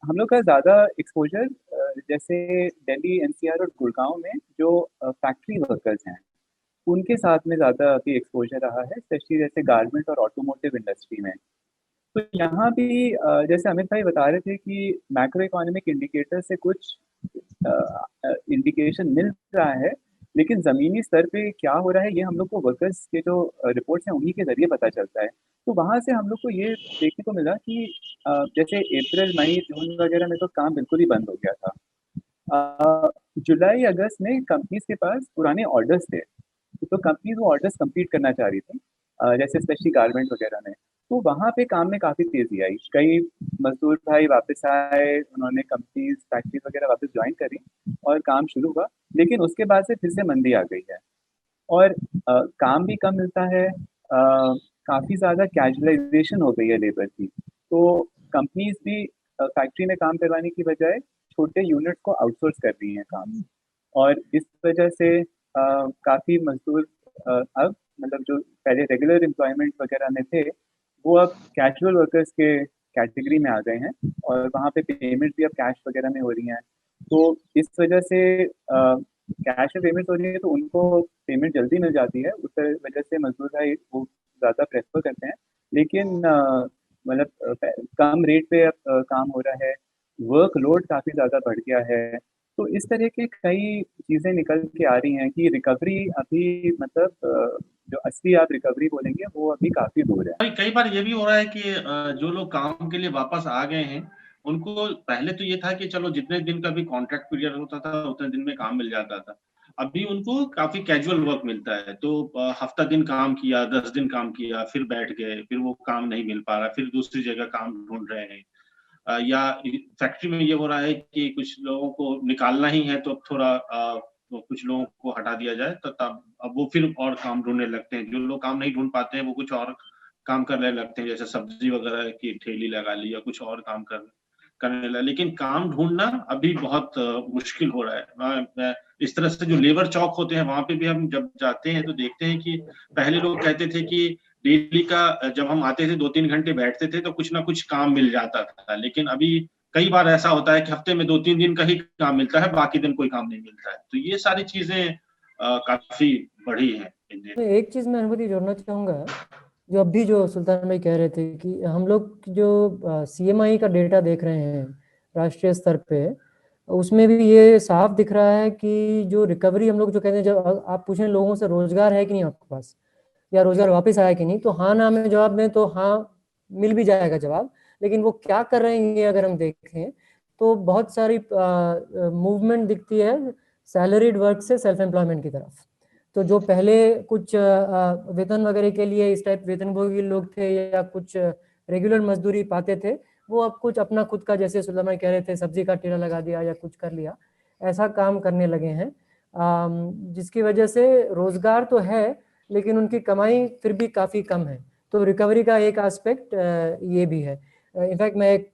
Speaker 4: हम लोग का ज़्यादा एक्सपोजर जैसे दिल्ली एनसीआर और गुड़गांव में जो फैक्ट्री वर्कर्स हैं उनके साथ में ज़्यादा अभी एक्सपोजर रहा है, स्पेशली जैसे गारमेंट और ऑटोमोटिव इंडस्ट्री में। तो यहाँ भी जैसे अमित भाई बता रहे थे कि मैक्रो इकोनॉमिक इंडिकेटर से कुछ इंडिकेशन मिल रहा है, लेकिन ज़मीनी स्तर पे क्या हो रहा है ये हम लोग को वर्कर्स के जो रिपोर्ट्स हैं उन्हीं के ज़रिए पता चलता है। तो वहाँ से हम लोग को ये देखने को मिला कि जैसे अप्रैल, मई, जून वगैरह में तो काम बिल्कुल ही बंद हो गया था। जुलाई, अगस्त में कंपनीज के पास पुराने ऑर्डर्स थे, तो कंपनीज वो ऑर्डर्स कंप्लीट करना चाह रही थी, जैसे स्पेशली गारमेंट वगैरह में। तो वहाँ पे काम में काफ़ी तेज़ी आई, कई मजदूर भाई वापस आए, उन्होंने कंपनीज फैक्ट्रीज वगैरह वापस ज्वाइन करी और काम शुरू हुआ, लेकिन उसके बाद से फिर से मंदी आ गई है और काम भी कम मिलता है, काफ़ी ज़्यादा कैजुअलाइजेशन हो गई है लेबर की। तो कंपनीज भी फैक्ट्री में काम करवाने की बजाय छोटे यूनिट्स को आउटसोर्स कर रही हैं काम, और इस वजह से काफ़ी मजदूर अब मतलब जो पहले रेगुलर एम्प्लॉयमेंट वगैरह में थे वो अब कैजुअल वर्कर्स के कैटेगरी में आ गए हैं और वहाँ पे पेमेंट भी अब कैश वगैरह में हो रही हैं। तो इस वजह से कैश में पेमेंट हो रही है तो उनको पेमेंट जल्दी मिल जाती है, उस वजह से मजदूर भाई वो ज़्यादा प्रेफर करते हैं। लेकिन मतलब कम रेट पे अब काम हो रहा है, वर्कलोड काफ़ी ज़्यादा बढ़ गया है। तो इस तरह के कई चीज़ें निकल के आ रही हैं कि रिकवरी अभी मतलब जो असली आप रिकवरी बोलेंगे वो अभी काफ़ी दूर है।
Speaker 5: कई बार ये भी हो रहा है कि जो लोग काम के लिए वापस आ गए हैं उनको पहले तो ये था कि चलो जितने दिन का भी कॉन्ट्रैक्ट पीरियड होता था उतने दिन में काम मिल जाता था। अभी उनको काफ़ी कैजुअल वर्क मिलता है, तो हफ्ता दिन काम किया, 10 दिन काम किया, फिर बैठ गए, फिर वो काम नहीं मिल पा रहा, फिर दूसरी जगह काम ढूँढ रहे हैं। या फैक्ट्री में ये हो रहा है कि कुछ लोगों को निकालना ही है तो थोड़ा तो कुछ लोगों को हटा दिया जाए, तो तब अब वो फिर और काम ढूँढने लगते हैं। जो लोग काम नहीं ढूँढ पाते हैं वो कुछ और काम करने लगते हैं, जैसे सब्जी वगैरह की ठेली लगा ली या कुछ और काम करने लगे। लेकिन काम ढूँढना अभी बहुत मुश्किल हो रहा है। इस तरह से जो लेबर चौक होते हैं वहाँ पे भी हम जब जाते हैं तो देखते हैं कि पहले लोग कहते थे कि डेली का जब हम आते थे 2-3 घंटे बैठते थे तो कुछ ना कुछ काम मिल जाता था, लेकिन अभी कई बार ऐसा होता है कि हफ्ते में 2-3 दिन का ही काम मिलता है, बाकी दिन कोई काम नहीं मिलता है। तो ये सारी चीजें काफी बढ़ी हैं।
Speaker 3: एक चीज मैं अनुभूति जोड़ना चाहूंगा, जो अभी जो सुल्तान भाई कह रहे थे कि हम लोग जो CMI का डेटा देख रहे हैं राष्ट्रीय स्तर पे, उसमें भी ये साफ दिख रहा है कि जो रिकवरी हम लोग जो कहते हैं, जब आप पूछें लोगों से रोजगार है कि नहीं आपके पास या रोजगार वापस आया कि नहीं, तो हाँ ना में जवाब दें तो हाँ मिल भी जाएगा जवाब, लेकिन वो क्या कर रहे हैं अगर हम देखें तो बहुत सारी मूवमेंट दिखती है सैलरीड वर्क से सेल्फ एम्प्लॉयमेंट की तरफ। तो जो पहले कुछ वेतन वगैरह के लिए इस टाइप वेतनभोगी लोग थे या कुछ रेगुलर मजदूरी पाते थे, वो अब कुछ अपना खुद का, जैसे सुल्तान भाई कह रहे थे, सब्जी का ठेला लगा दिया या कुछ कर लिया, ऐसा काम करने लगे हैं, जिसकी वजह से रोजगार तो है लेकिन उनकी कमाई फिर भी काफ़ी कम है। तो रिकवरी का एक एस्पेक्ट ये भी है। इनफैक्ट मैं एक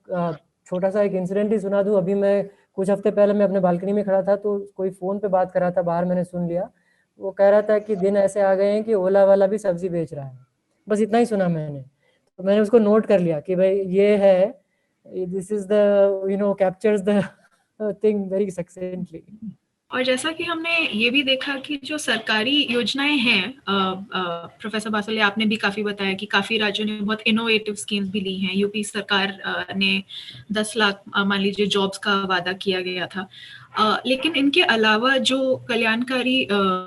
Speaker 3: छोटा सा एक इंसिडेंट ही सुना दूं। अभी मैं कुछ हफ्ते पहले मैं अपने बालकनी में खड़ा था तो कोई फ़ोन पे बात कर रहा था, बाहर मैंने सुन लिया, वो कह रहा था कि दिन ऐसे आ गए हैं कि ओला वाला भी सब्जी बेच रहा है। बस इतना ही सुना मैंने, तो मैंने उसको नोट कर लिया कि भाई ये है, this is the captures the thing very succinctly.
Speaker 1: और जैसा कि हमने ये भी देखा कि जो सरकारी योजनाएं हैं, प्रोफेसर बासले आपने भी काफ़ी बताया कि काफ़ी राज्यों ने बहुत इनोवेटिव स्कीम्स भी ली हैं। यूपी सरकार ने 10 लाख मान लीजिए जॉब्स का वादा किया गया था, लेकिन इनके अलावा जो कल्याणकारी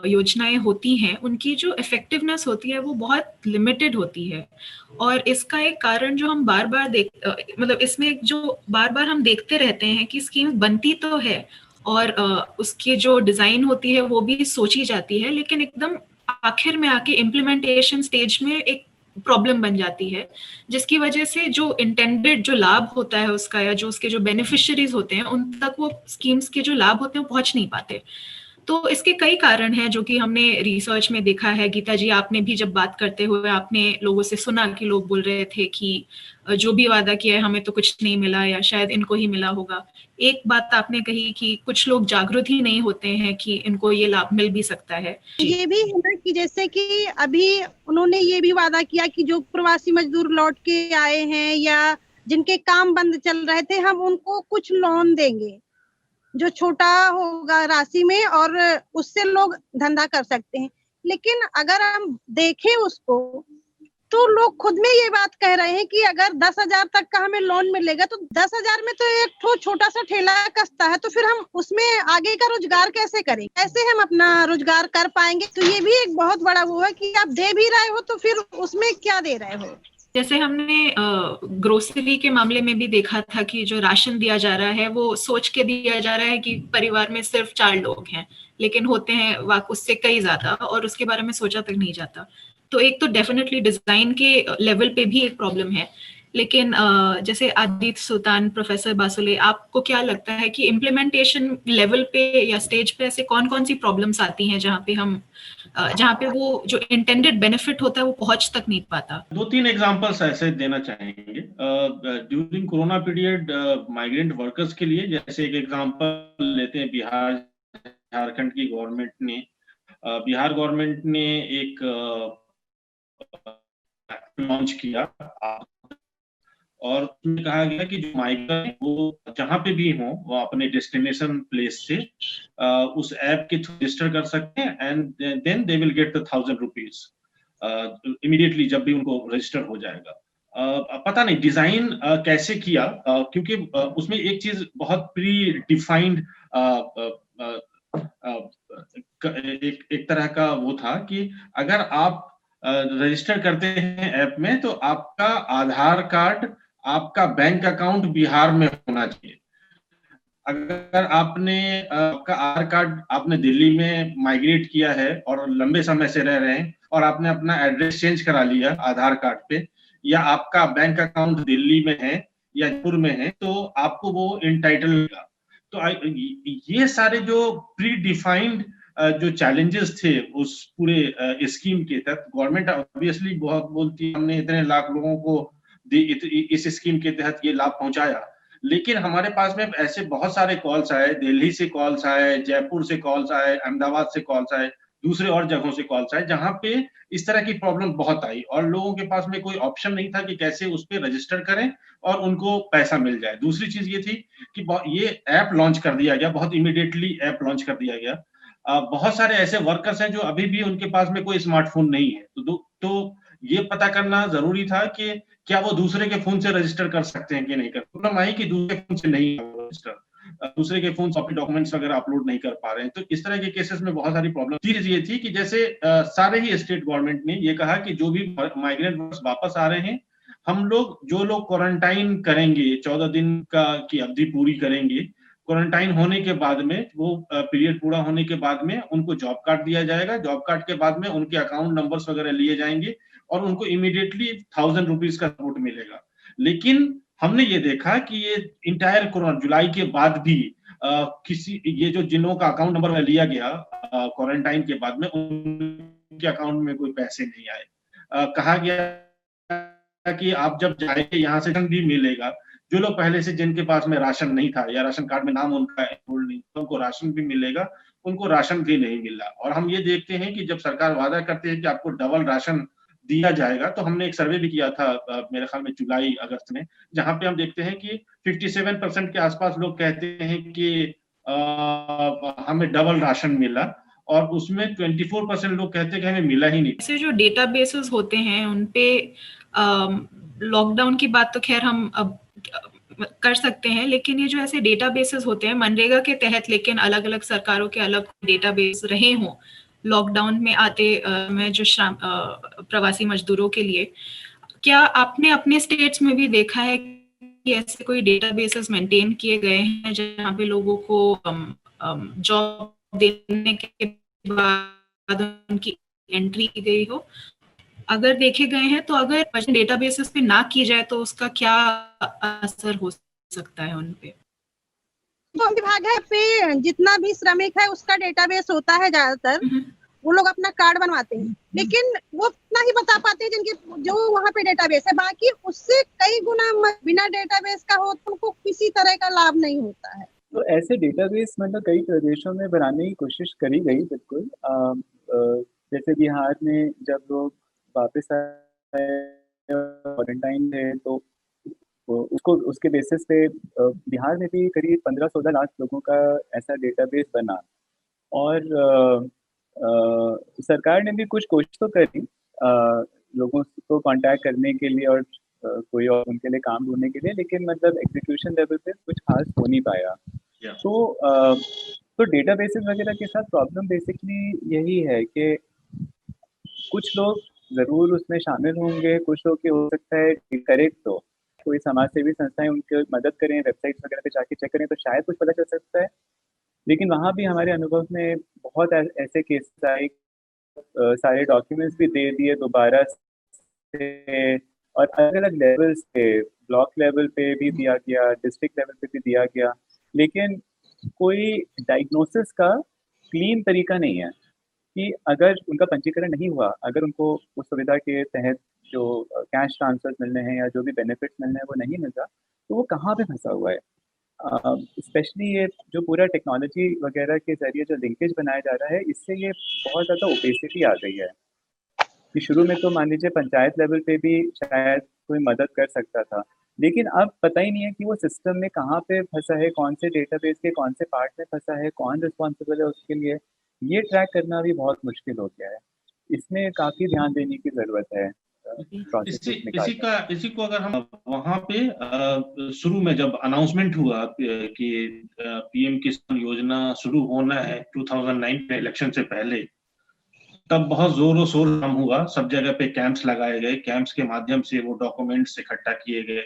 Speaker 1: योजनाएं होती हैं उनकी जो इफेक्टिवनेस होती है वो बहुत लिमिटेड होती है। और इसका एक कारण जो हम बार बार मतलब इसमें जो बार बार हम देखते रहते हैं कि स्कीम बनती तो है और उसकी जो डिजाइन होती है वो भी सोची जाती है, लेकिन एकदम आखिर में आके इम्प्लीमेंटेशन स्टेज में एक प्रॉब्लम बन जाती है, जिसकी वजह से जो इंटेंडेड जो लाभ होता है उसका या जो उसके जो बेनिफिशियरीज होते हैं उन तक वो स्कीम्स के जो लाभ होते हैं वो पहुंच नहीं पाते। तो इसके कई कारण हैं जो कि हमने रिसर्च में देखा है। गीता जी, आपने भी जब बात करते हुए आपने लोगों से सुना कि लोग बोल रहे थे कि जो भी वादा किया है हमें तो कुछ नहीं मिला या शायद इनको ही मिला होगा। एक बात आपने कही कि कुछ लोग जागरूक ही नहीं होते हैं कि इनको ये लाभ मिल भी सकता है।
Speaker 2: ये भी है ना कि जैसे कि अभी उन्होंने ये भी वादा किया कि जो प्रवासी मजदूर लौट के आए हैं या जिनके काम बंद चल रहे थे, हम उनको कुछ लोन देंगे जो छोटा होगा राशि में, और उससे लोग धंधा कर सकते हैं। लेकिन अगर हम देखें उसको तो लोग खुद में ये बात कह रहे हैं कि अगर 10,000 तक का हमें लोन मिलेगा तो 10,000 में तो एक छोटा सा ठेला कसता है, तो फिर हम उसमें आगे का रोजगार कैसे करें, कैसे हम अपना रोजगार कर पाएंगे। तो ये भी एक बहुत बड़ा वो है कि आप दे भी रहे हो तो फिर उसमें क्या दे रहे हो।
Speaker 1: जैसे हमने ग्रोसरी के मामले में भी देखा था कि जो राशन दिया जा रहा है वो सोच के दिया जा रहा है कि परिवार में सिर्फ 4 लोग हैं, लेकिन होते हैं उससे कई ज्यादा, और उसके बारे में सोचा तक नहीं जाता। तो एक तो डेफिनेटली डिजाइन के लेवल पे भी एक प्रॉब्लम है। लेकिन जैसे आदित्य सुल्तान, प्रोफेसर बासुले, आपको क्या लगता है कि इम्प्लीमेंटेशन लेवल पे या स्टेज पे ऐसे कौन कौन सी प्रॉब्लम्स आती हैं जहाँ पे वो जो इंटेंडेड बेनिफिट होता है वो पहुंच तक नहीं पाता?
Speaker 5: 2-3 एग्जांपल्स ऐसे देना चाहेंगे। During corona period migrant workers के लिए, जैसे एक एग्जांपल लेते हैं बिहार झारखंड की गवर्नमेंट ने, बिहार गवर्नमेंट ने एक लॉन्च किया और उसमें कहा गया कि जो माइग्रेंट वो जहां पे भी हो वो अपने डेस्टिनेशन प्लेस से उस ऐप के थ्रू रजिस्टर कर सकते हैं and then they will get the 1,000 rupees immediately जब भी उनको रजिस्टर हो जाएगा। पता नहीं डिजाइन कैसे किया, क्योंकि उसमें एक चीज बहुत प्री डिफाइंड एक तरह का वो था कि अगर आप रजिस्टर करते हैं ऐप में तो आपका आधार कार्ड, आपका बैंक अकाउंट बिहार में होना चाहिए। अगर आपका आधार कार्ड आपने दिल्ली में माइग्रेट किया है और लंबे समय से रह रहे हैं और आपने अपना एड्रेस चेंज करा लिया आधार कार्ड पे, या आपका बैंक अकाउंट दिल्ली में है या जयपुर में है, तो आपको वो इंटाइटल मिलेगा। तो ये सारे जो प्री डिफाइंड जो चैलेंजेस थे उस पूरे स्कीम के तहत, गवर्नमेंट ऑब्वियसली बहुत बोलती है हमने इतने लाख लोगों को इस स्कीम के तहत ये लाभ पहुंचाया, लेकिन हमारे पास में ऐसे बहुत सारे कॉल्स आए, दिल्ली से कॉल्स आए, जयपुर से कॉल्स आए, अहमदाबाद से कॉल्स आए, दूसरे और जगहों से कॉल्स आए, जहां पे इस तरह की प्रॉब्लम बहुत आई और लोगों के पास में कोई ऑप्शन नहीं था कि कैसे उस पर रजिस्टर करें और उनको पैसा मिल जाए। दूसरी चीज ये थी कि ये ऐप लॉन्च कर दिया गया, बहुत इमीडिएटली ऐप लॉन्च कर दिया गया। बहुत सारे ऐसे वर्कर्स हैं जो अभी भी उनके पास में कोई स्मार्टफोन नहीं है, तो ये पता करना जरूरी था कि क्या वो दूसरे के फोन से रजिस्टर कर सकते हैं कि नहीं कर। प्रॉब्लम आई कि दूसरे फोन से नहीं रजिस्टर, दूसरे के फोन से अपने डॉक्यूमेंट्स वगैरह अपलोड नहीं कर पा रहे हैं। तो इस तरह के केसेस में बहुत सारी प्रॉब्लम। चीज ये थी कि जैसे सारे ही स्टेट गवर्नमेंट ने ये कहा कि जो भी माइग्रेंट वर्कर्स वापस आ रहे हैं, हम लोग जो लोग क्वारंटाइन करेंगे 14 दिन की अवधि पूरी करेंगे, क्वारंटाइन होने के बाद में वो पीरियड पूरा होने के बाद में उनको जॉब कार्ड दिया जाएगा। जॉब कार्ड के बाद में उनके अकाउंट नंबर्स वगैरह लिए जाएंगे और उनको इमीडिएटली 1,000 रुपीज का सपोर्ट मिलेगा। लेकिन हमने ये देखा कि ये इंटायर कोरोना जुलाई के बाद भी ये जो जिनों का अकाउंट नंबर लिया गया क्वारंटाइन के बाद में, उनके अकाउंट में कोई पैसे नहीं आए। कहा गया कि आप जब जाएंगे यहाँ से भी मिलेगा। जो लोग पहले से जिनके पास में राशन नहीं था या राशन कार्ड में नाम उनका एनरोल नहीं, तो उनको राशन भी मिलेगा, उनको राशन भी नहीं मिला। और हम ये देखते हैं कि जब सरकार वादा करती है कि आपको डबल राशन दिया जाएगा, तो हमने एक सर्वे भी किया था मेरे ख्याल में जुलाई अगस्त में, जहां पे हम देखते हैं कि 57% के आसपास लोग कहते हैं कि हमें डबल राशन मिला और उसमें 24% लोग कहते हैं कि हमें मिला ही नहीं।
Speaker 1: ऐसे जो डेटाबेसेस होते हैं उनपे लॉकडाउन की बात तो खैर हम अब कर सकते हैं, लेकिन ये जो ऐसे डेटाबेसेस होते हैं मनरेगा के तहत, लेकिन अलग अलग सरकारों के अलग डेटाबेस रहे हों लॉकडाउन में आते में जो प्रवासी मजदूरों के लिए, क्या आपने अपने स्टेट्स में भी देखा है कि ऐसे कोई डेटाबेसेस मेंटेन किए गए हैं जहाँ पे लोगों को जॉब देने के बाद उनकी एंट्री की गई हो? अगर देखे गए हैं तो अगर डेटाबेसेस पे ना की जाए तो उसका क्या असर हो सकता है उन पे?
Speaker 2: विभाग है पे जितना भी श्रमिक है उसका डेटाबेस होता है ज्यादातर, वो लोग अपना कार्ड बनवाते हैं, लेकिन वो उतना ही बता पाते हैं जिनके जो वहाँ पे डेटाबेस है, बाकी उससे कई गुना बिना डेटाबेस का हो तो उनको किसी तरह का लाभ नहीं होता है।
Speaker 4: तो ऐसे डेटाबेस मतलब कई प्रदेशों में बनाने की कोशिश करी गई, बिल्कुल। जैसे बिहार में जब लोग वापस आए क्वारंटाइन थे तो उसको उसके बेसिस पे बिहार में भी करीब 15-16 लाख लोगों का ऐसा डेटाबेस बना। और सरकार ने भी कुछ कोशिश तो करी लोगों को कांटेक्ट करने के लिए और कोई और उनके लिए काम ढूंढने के लिए, लेकिन मतलब एग्जीक्यूशन लेवल पे कुछ खास हो नहीं पाया। तो डेटाबेसेस वगैरह के साथ प्रॉब्लम बेसिकली यही है कि कुछ लोग जरूर उसमें शामिल होंगे, कुछ लोग के हो सकता है करेक्ट तो कोई समाज सेवी संस्थाएं उनकी मदद करें, वेबसाइट वगैरह पे जाके चेक करें तो शायद कुछ पता चल सकता है। लेकिन वहाँ भी हमारे अनुभव में बहुत ऐसे केसेस आए, सारे डॉक्यूमेंट्स भी दे दिए दोबारा से, और अलग अलग लेवल्स पे, ब्लॉक लेवल पे भी दिया गया, डिस्ट्रिक्ट लेवल पे भी दिया गया, लेकिन कोई डायग्नोसिस का क्लीन तरीका नहीं है कि अगर उनका पंजीकरण नहीं हुआ, अगर उनको उस सुविधा के तहत जो कैश ट्रांसफर मिलने हैं या जो भी बेनिफिट्स मिलने हैं वो नहीं मिलता, तो वो कहाँ पे फंसा हुआ है। स्पेशली ये जो पूरा टेक्नोलॉजी वगैरह के ज़रिए जो लिंकेज बनाया जा रहा है, इससे ये बहुत ज़्यादा ओपेसिटी आ गई है कि शुरू में तो मान लीजिए पंचायत लेवल पे भी शायद कोई मदद कर सकता था, लेकिन अब पता ही नहीं है कि वो सिस्टम में कहाँ पे फंसा है, कौन से डेटाबेस के कौन से पार्ट में फंसा है, कौन रिस्पॉन्सिबल है उसके लिए, ये ट्रैक करना भी बहुत मुश्किल हो गया है। इसमें काफ़ी ध्यान देने की ज़रूरत है।
Speaker 5: इसी को अगर हम वहाँ पे शुरू में जब अनाउंसमेंट हुआ कि पीएम किसान योजना शुरू होना है 2009 में इलेक्शन से पहले, तब बहुत जोरों शोर काम हुआ, सब जगह पे कैंप्स लगाए गए, कैंप्स के माध्यम से वो डॉक्यूमेंट्स इकट्ठा किए गए।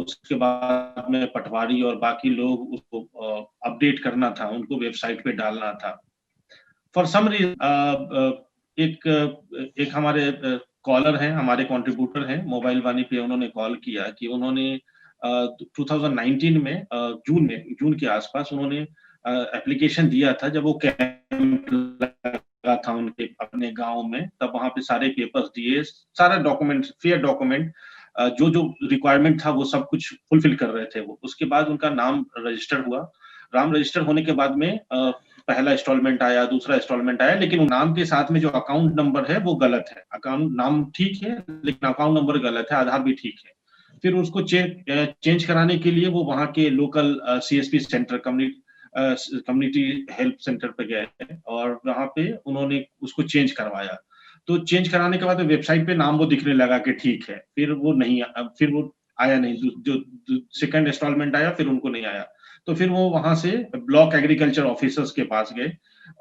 Speaker 5: उसके बाद में पटवारी और बाकी लोग उसको अपडेट करना था, उनको वेबसाइट पे डालना था। फॉर सम रीजन एक हमारे कॉलर हैं, हमारे कंट्रीब्यूटर हैं मोबाइल वाणी पे, उन्होंने कॉल किया कि उन्होंने 2019 में जून के आसपास उन्होंने एप्लीकेशन दिया था, जब वो कैंप लगा था उनके अपने गांव में, तब वहां पे सारे पेपर्स दिए, सारा डॉक्यूमेंट, फेयर डॉक्यूमेंट, जो रिक्वायरमेंट था वो सब कुछ फुलफिल कर रहे थे वो। उसके बाद उनका नाम रजिस्टर हुआ। नाम रजिस्टर होने के बाद में पहला इंस्टॉलमेंट आया, दूसरा इंस्टॉलमेंट आया, लेकिन नाम के साथ में जो अकाउंट नंबर है वो गलत है। अकाउंट नाम ठीक है लेकिन अकाउंट नंबर गलत है, आधार भी ठीक है। फिर उसको चेंज कराने के लिए वो वहाँ के local CSP centre, community help centre पे गए और वहाँ पे उन्होंने उसको चेंज करवाया। तो चेंज कराने के बाद वेबसाइट पे नाम वो दिखने लगा कि ठीक है, फिर वो आया नहीं, जो सेकंड इंस्टॉलमेंट आया फिर उनको नहीं आया। तो फिर वो वहां से ब्लॉक एग्रीकल्चर ऑफिसर्स के पास गए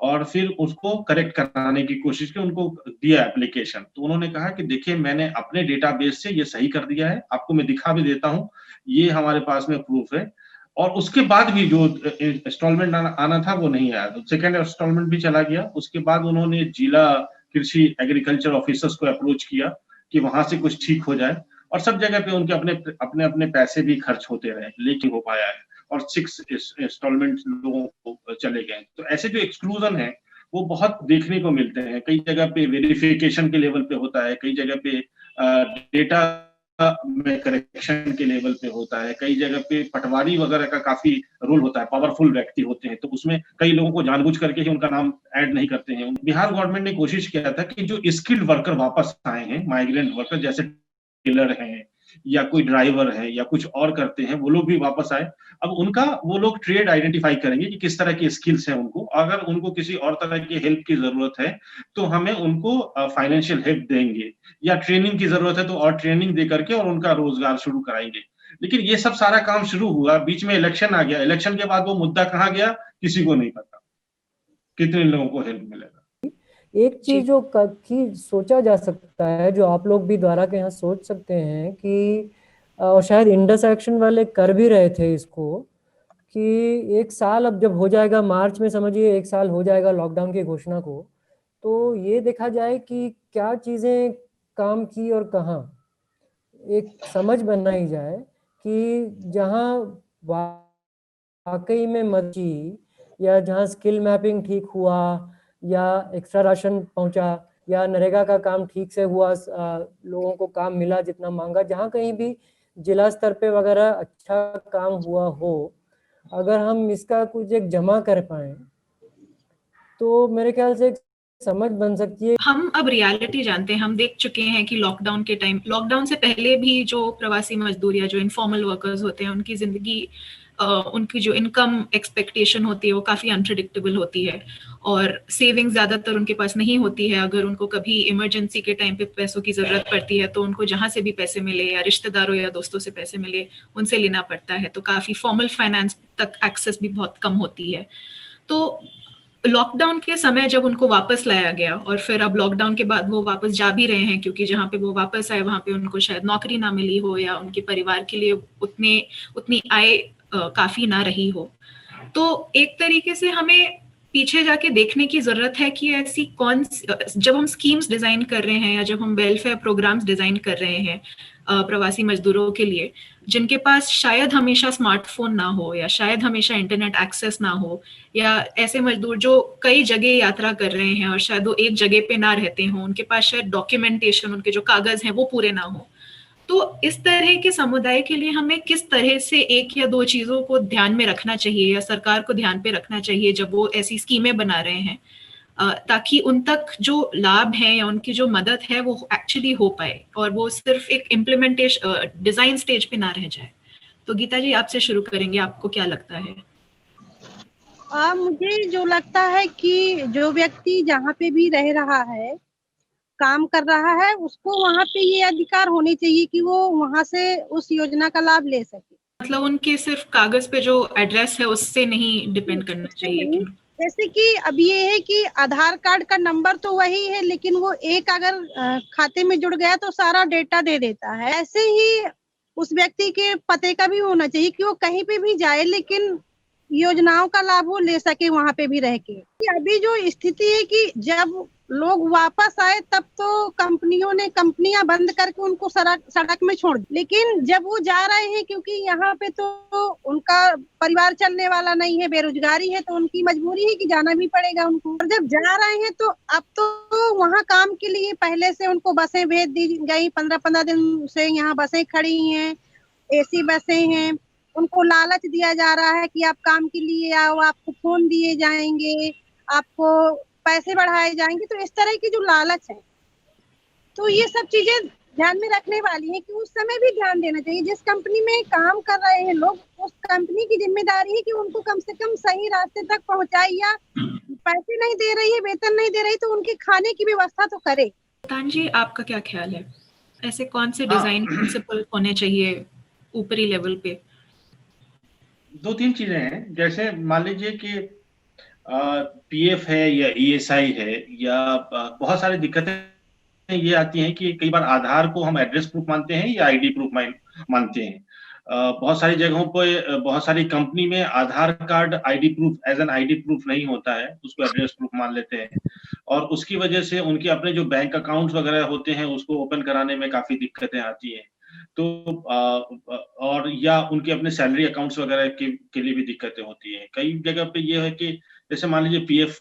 Speaker 5: और फिर उसको करेक्ट कराने की कोशिश की, उनको दिया एप्लीकेशन। तो उन्होंने कहा कि देखिए मैंने अपने डेटाबेस से ये सही कर दिया है, आपको मैं दिखा भी देता हूँ, ये हमारे पास में प्रूफ है। और उसके बाद भी जो इंस्टॉलमेंट आना था वो नहीं आया, तो सेकेंड इंस्टॉलमेंट भी चला गया। उसके बाद उन्होंने जिला कृषि एग्रीकल्चर ऑफिसर्स को अप्रोच किया कि वहां से कुछ ठीक हो जाए, और सब जगह पे उनके अपने पैसे भी खर्च होते रहे, लेकिन हो पाया है, और 6 इंस्टॉलमेंट लोगों को चले गए। तो ऐसे जो एक्सक्लूजन है वो बहुत देखने को मिलते हैं। कई जगह पे वेरिफिकेशन के लेवल पे होता है, कई जगह पे डेटा में करेक्शन के लेवल पे होता है, कई जगह पे पटवारी वगैरह का काफी रोल होता है, पावरफुल व्यक्ति होते हैं, तो उसमें कई लोगों को जानबूझ करके ही उनका नाम ऐड नहीं करते हैं। बिहार गवर्नमेंट ने कोशिश किया था कि जो स्किल्ड वर्कर वापस आए हैं, माइग्रेंट वर्कर, जैसे टेलर हैं या कोई ड्राइवर है या कुछ और करते हैं, वो लोग भी वापस आए। अब उनका वो लोग ट्रेड आइडेंटिफाई करेंगे कि किस तरह की स्किल्स हैं उनको, अगर उनको किसी और तरह की हेल्प की जरूरत है तो हमें उनको फाइनेंशियल हेल्प देंगे, या ट्रेनिंग की जरूरत है तो और ट्रेनिंग दे करके और उनका रोजगार शुरू कराएंगे। लेकिन ये सब सारा काम शुरू हुआ, बीच में इलेक्शन आ गया, इलेक्शन के बाद वो मुद्दा कहाँ गया किसी को नहीं पता, कितने लोगों को हेल्प मिलेगा।
Speaker 3: एक चीज जो कि सोचा जा सकता है, जो आप लोग भी द्वारा के यहाँ सोच सकते हैं कि और शायद इंडस एक्शन वाले कर भी रहे थे इसको, कि 1 साल अब जब हो जाएगा, मार्च में समझिए 1 साल हो जाएगा लॉकडाउन की घोषणा को, तो ये देखा जाए कि क्या चीजें काम की और कहाँ, एक समझ बनाई जाए कि जहाँ वाकई में मदद की, या जहाँ स्किल मैपिंग ठीक हुआ, या एक्स्ट्रा राशन पहुंचा, या नरेगा का काम ठीक से हुआ, लोगों को काम मिला जितना मांगा, जहाँ कहीं भी जिला स्तर पे वगैरह अच्छा काम हुआ हो, अगर हम इसका कुछ एक जमा कर पाए तो मेरे ख्याल से एक समझ बन सकती है।
Speaker 1: हम अब रियलिटी जानते हैं, हम देख चुके हैं कि लॉकडाउन के टाइम, लॉकडाउन से पहले भी जो प्रवासी मजदूर या जो इनफॉर्मल वर्कर्स होते हैं, उनकी जिंदगी, उनकी जो इनकम एक्सपेक्टेशन होती है वो काफी अनप्रिडिक्टेबल होती है, और सेविंग ज्यादातर उनके पास नहीं होती है। अगर उनको कभी इमरजेंसी के टाइम पे पैसों की जरूरत पड़ती है तो उनको जहां से भी पैसे मिले या रिश्तेदारों या दोस्तों से पैसे मिले उनसे लेना पड़ता है, तो काफी फॉर्मल फाइनेंस तक एक्सेस भी बहुत कम होती है। तो लॉकडाउन के समय जब उनको वापस लाया गया, और फिर अब लॉकडाउन के बाद वो वापस जा भी रहे हैं, क्योंकि जहाँ पे वो वापस आए वहां पे उनको शायद नौकरी ना मिली हो, या उनके परिवार के लिए उतनी आय काफी ना रही हो। तो एक तरीके से हमें पीछे जाके देखने की जरूरत है कि ऐसी जब हम स्कीम्स डिजाइन कर रहे हैं या जब हम वेलफेयर प्रोग्राम्स डिजाइन कर रहे हैं प्रवासी मजदूरों के लिए, जिनके पास शायद हमेशा स्मार्टफोन ना हो, या शायद हमेशा इंटरनेट एक्सेस ना हो, या ऐसे मजदूर जो कई जगह यात्रा कर रहे हैं और शायद वो एक जगह पे ना रहते हों, उनके पास शायद डॉक्यूमेंटेशन, उनके जो कागज हैं वो पूरे ना हो। तो इस तरह के समुदाय के लिए हमें किस तरह से एक या दो चीजों को ध्यान में रखना चाहिए, या सरकार को ध्यान पे रखना चाहिए जब वो ऐसी स्कीमें बना रहे हैं, ताकि उन तक जो लाभ है या उनकी जो मदद है वो एक्चुअली हो पाए, और वो सिर्फ एक इम्प्लीमेंटेशन डिजाइन स्टेज पे ना रह जाए। तो गीता जी, आपसे शुरू करेंगे, आपको क्या लगता है?
Speaker 2: मुझे जो लगता है कि जो व्यक्ति जहाँ पे भी रह रहा है, काम कर रहा है, उसको वहाँ पे ये अधिकार होने चाहिए कि वो वहाँ से उस योजना का लाभ ले सके।
Speaker 1: मतलब उनके सिर्फ कागज पे जो एड्रेस है उससे नहीं डिपेंड करना चाहिए।
Speaker 2: जैसे कि अब ये है कि आधार कार्ड का नंबर तो वही है, लेकिन वो एक अगर खाते में जुड़ गया तो सारा डेटा दे देता है। ऐसे ही उस व्यक्ति के पते का भी होना चाहिए कि वो कहीं पे भी जाए लेकिन योजनाओं का लाभ वो ले सके वहाँ पे भी रह के। अभी जो स्थिति है कि जब लोग वापस आए तब तो कंपनियां बंद करके उनको सड़क में छोड़ दी, लेकिन जब वो जा रहे हैं क्योंकि यहाँ पे तो उनका परिवार चलने वाला नहीं है, बेरोजगारी है, तो उनकी मजबूरी है कि जाना भी पड़ेगा उनको। और जब जा रहे हैं तो अब तो वहाँ काम के लिए पहले से उनको बसें भेज दी गई, 15-15 दिन से यहाँ बसें खड़ी हैं, AC बसें हैं। उनको लालच दिया जा रहा है कि आप काम के लिए आओ, आपको फोन दिए जाएंगे, आपको पैसे बढ़ाए जाएंगे। तो इस तरह की जो लालच है, तो ये सब चीजें ध्यान में रखने वाली है कि उस समय भी ध्यान देना चाहिए। जिस कंपनी में काम कर रहे हैं लोग, उस कंपनी की जिम्मेदारी है कि उनको कम से कम सही रास्ते तक पहुंचाए, या पैसे नहीं दे रही है, वेतन नहीं दे रही तो उनके खाने की व्यवस्था तो करे।
Speaker 1: तानजी, आपका क्या ख्याल है? ऐसे कौन से डिजाइन प्रिंसिपल होने चाहिए ऊपरी लेवल पे?
Speaker 5: दो तीन चीजें हैं। जैसे मान लीजिए कि PF है या ESI है, या बहुत सारी दिक्कतें ये आती हैं कि कई बार आधार को हम एड्रेस प्रूफ मानते हैं या ID प्रूफ मानते हैं। बहुत सारी जगहों पे, बहुत सारी कंपनी में Aadhaar card ID proof as an ID proof नहीं होता है, उसको एड्रेस प्रूफ मान लेते हैं, और उसकी वजह से उनके अपने जो बैंक अकाउंट्स वगैरह होते हैं उसको ओपन कराने में काफी दिक्कतें आती हैं। तो और या उनके अपने सैलरी अकाउंट्स वगैरह के लिए भी दिक्कतें होती हैं। कई जगह पे ये है कि जैसे मान लीजिए PF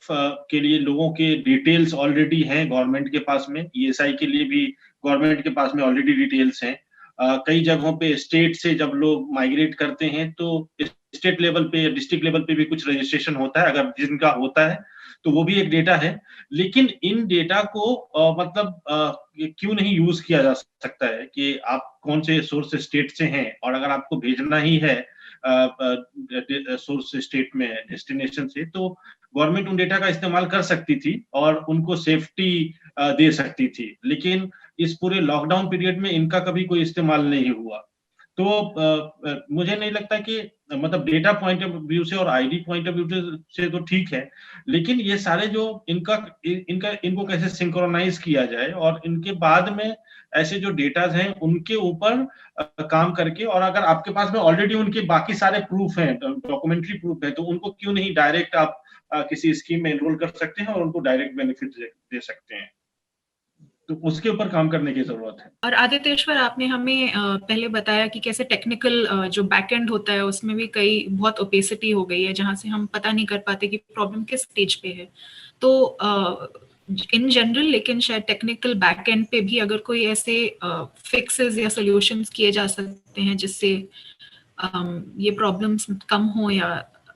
Speaker 5: के लिए लोगों के डिटेल्स ऑलरेडी हैं गवर्नमेंट के पास में, ESI के लिए भी गवर्नमेंट के पास में ऑलरेडी डिटेल्स हैं। कई जगहों पे स्टेट से जब लोग माइग्रेट करते हैं तो स्टेट लेवल पे, डिस्ट्रिक्ट लेवल पे भी कुछ रजिस्ट्रेशन होता है, अगर जिनका होता है तो वो भी एक डेटा है। लेकिन इन डेटा को मतलब क्यों नहीं यूज किया जा सकता है कि आप कौन से सोर्स स्टेट से हैं, और अगर आपको भेजना ही है सोर्स स्टेट में, डेस्टिनेशन से, तो गवर्नमेंट उन डेटा का इस्तेमाल कर सकती थी और उनको सेफ्टी दे सकती थी। लेकिन इस पूरे लॉकडाउन पीरियड में इनका कभी कोई इस्तेमाल नहीं हुआ। तो मुझे नहीं लगता कि मतलब डेटा पॉइंट ऑफ व्यू से और ID पॉइंट ऑफ व्यू से तो ठीक है, लेकिन ये सारे जो इनको कैसे सिंक्रोनाइज किया जाए और इनके बाद में ऐसे जो डेटाज हैं उनके ऊपर काम करके, और अगर आपके पास में ऑलरेडी उनके बाकी सारे प्रूफ हैं, डॉक्यूमेंट्री प्रूफ है, तो उनको क्यों नहीं डायरेक्ट आप किसी स्कीम में एनरोल कर सकते हैं और उनको डायरेक्ट बेनिफिट दे सकते हैं। तो उसके ऊपर काम करने की जरूरत है।
Speaker 1: और आदित्येश्वर, आपने हमें पहले बताया कि कैसे टेक्निकल जो बैकएंड होता है उसमें भी कई बहुत ओपेसिटी हो गई है, जहां से हम पता नहीं कर पाते कि प्रॉब्लम किस स्टेज पे है। तो इन जनरल, लेकिन शायद टेक्निकल बैकएंड पे भी अगर कोई ऐसे फिक्सेस या सॉल्यूशंस किए जा सकते हैं जिससे ये प्रॉब्लम्स कम हो या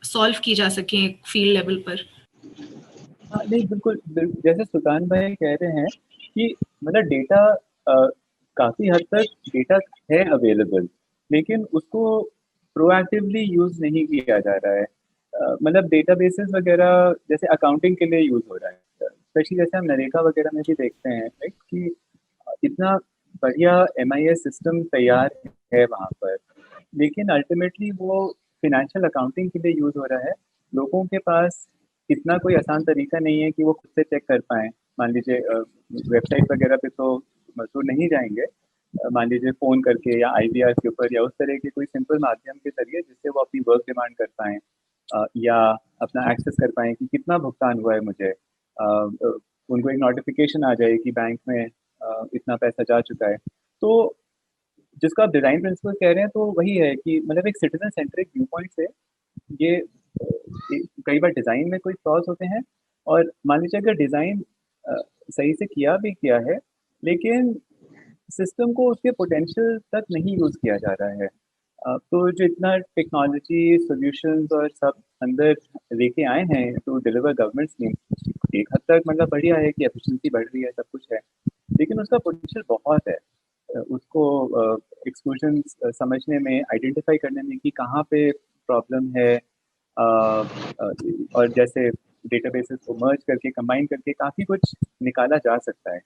Speaker 1: सॉल्व की जा सके फील्ड लेवल पर।
Speaker 4: हाँ, नहीं बिल्कुल जैसे सुल्तान भाई कह रहे हैं कि मतलब डेटा काफी हद तक डेटा है अवेलेबल, लेकिन उसको प्रोएक्टिवली यूज नहीं किया जा रहा है। मतलब डेटाबेसेस वगैरह जैसे अकाउंटिंग के लिए यूज हो रहा है, स्पेशली जैसे हम नरेगा वगैरह में भी देखते हैं राइट, कि इतना बढ़िया MIS सिस्टम तैयार है वहाँ पर, लेकिन अल्टीमेटली वो फिनेंशियल अकाउंटिंग के लिए यूज हो रहा है। लोगों के पास इतना कोई आसान तरीका नहीं है कि वो खुद से चेक कर पाएँ। मान लीजिए वेबसाइट वगैरह पे तो मज़दूर नहीं जाएँगे, मान लीजिए फ़ोन करके या IVR के ऊपर या उस तरह के कोई सिंपल माध्यम के ज़रिए जिससे वो अपनी वर्क डिमांड कर पाएँ, या अपना एक्सेस कर पाएँ कि कितना भुगतान हुआ है मुझे। उनको एक नोटिफ़िकेशन आ जाए कि बैंक में इतना पैसा जा चुका है। तो जिसका आप डिज़ाइन प्रिंसिपल कह रहे हैं, तो वही है कि मतलब एक सिटीज़न सेंट्रिक व्यू पॉइंट से ये कई बार डिज़ाइन में कोई फ्लॉज़ होते हैं, और मान लीजिए अगर डिज़ाइन सही से किया भी किया है, लेकिन सिस्टम को उसके पोटेंशियल तक नहीं यूज़ किया जा रहा है। तो जो इतना टेक्नोलॉजी सॉल्यूशंस और सब अंदर लेके आए हैं टू डिलीवर गवर्नमेंट स्कीम, एक हद तक मतलब बढ़िया है कि एफिशिएंसी बढ़ रही है, सब कुछ है, लेकिन उसका पोटेंशियल बहुत है। उसको एक्सक्लूजन्स समझने में, आइडेंटिफाई करने में कि कहाँ पे प्रॉब्लम है, और जैसे डेटाबेसेस को मर्ज करके कंबाइन करके काफ़ी कुछ निकाला जा सकता है।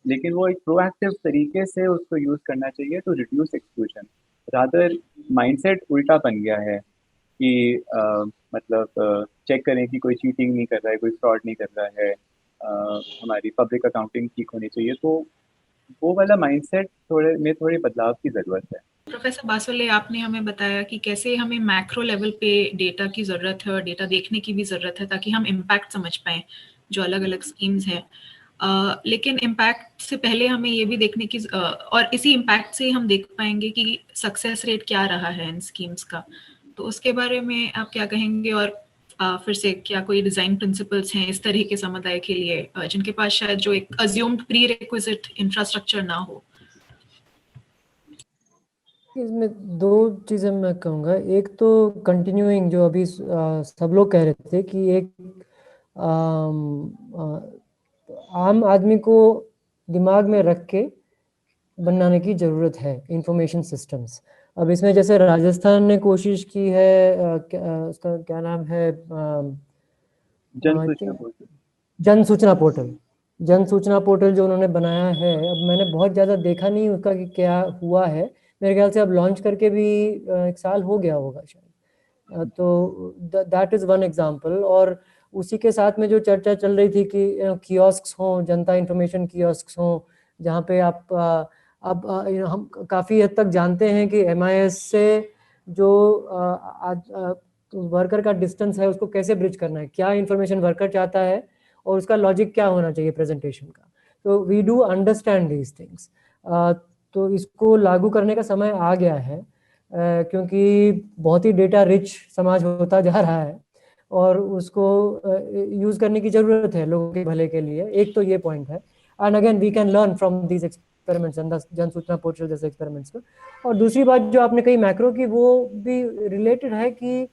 Speaker 4: लेकिन वो एक प्रोएक्टिव तरीके से उसको यूज़ करना चाहिए to reduce exclusion. Rather mindset उल्टा बन गया है कि मतलब चेक करें कि कोई चीटिंग नहीं कर रहा है, कोई फ्रॉड नहीं कर रहा है, हमारी पब्लिक अकाउंटिंग ठीक होनी चाहिए। तो वो वाला माइंडसेट थोड़े बदलाव की ज़रूरत है।
Speaker 1: प्रोफेसर बासोले, आपने हमें बताया कि कैसे हमें मैक्रो लेवल पे डेटा की ज़रूरत है और डेटा देखने की भी ज़रूरत है ताकि हम इम्पैक्ट समझ पाएँ जो अलग अलग स्कीम्स हैं। लेकिन इम्पैक्ट से पहले हमें ये भी देखने की और इसी इम्पैक्ट से हम देख पाएंगे कि सक्सेस रेट क्या रहा है इन स्कीम्स का। तो उसके बारे में आप क्या कहेंगे? और फिर से क्या कोई डिज़ाइन प्रिंसिपल्स हैं इस तरह के समुदाय के लिए जिनके पास शायद जो एक अज्यूम्ड प्री रिक्विजिट इंफ्रास्ट्रक्चर ना हो?
Speaker 3: इसमें दो चीज़ें मैं कहूँगा। एक तो कंटिन्यूइंग जो अभी सब लोग कह रहे थे कि एक आम आदमी को दिमाग में रख के बनाने की ज़रूरत है इंफॉर्मेशन सिस्टम्स। अब इसमें जैसे राजस्थान ने कोशिश की है, उसका क्या नाम है, जन सूचना पोर्टल। जन सूचना पोर्टल जो उन्होंने बनाया है, अब मैंने बहुत ज़्यादा देखा नहीं उसका कि क्या हुआ है। मेरे ख्याल से अब लॉन्च करके भी 1 साल हो गया होगा शायद। तो दैट इज़ वन एग्जांपल। और उसी के साथ में जो चर्चा चल रही थी कि कियोस्क्स हों, जनता इंफॉर्मेशन कियोस्क्स हों, जहाँ पे आप अब हम काफ़ी हद तक जानते हैं कि MIS से जो वर्कर का डिस्टेंस है उसको कैसे ब्रिज करना है, क्या इंफॉर्मेशन वर्कर चाहता है और उसका लॉजिक क्या होना चाहिए प्रेजेंटेशन का। तो we do understand these things. तो इसको लागू करने का समय आ गया है, क्योंकि बहुत ही डेटा रिच समाज होता जा रहा है और उसको यूज़ करने की ज़रूरत है लोगों के भले के लिए। एक तो ये पॉइंट है। And again we can learn from these experiments, Jan Soochna portal जैसे एक्सपेरिमेंट्स को। और दूसरी बात जो आपने कही मैक्रो की, वो भी रिलेटेड है कि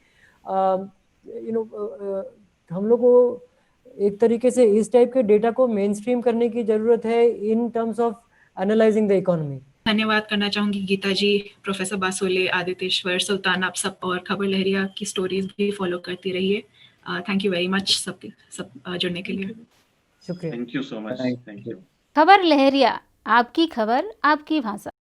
Speaker 3: हम लोग को एक तरीके से इस टाइप के डेटा को मेन स्ट्रीम करने की ज़रूरत है in terms of analysing the economy.
Speaker 1: धन्यवाद करना चाहूंगी गीता जी, प्रोफेसर बासोले, आदित्येश्वर, सुल्तान, आप सब और खबर लहरिया की स्टोरीज भी फॉलो करती रहिए। थैंक यू वेरी मच सब जुड़ने के लिए।
Speaker 3: शुक्रिया।
Speaker 5: Thank you so much. Thank you.
Speaker 6: खबर लहरिया, आपकी खबर आपकी भाषा।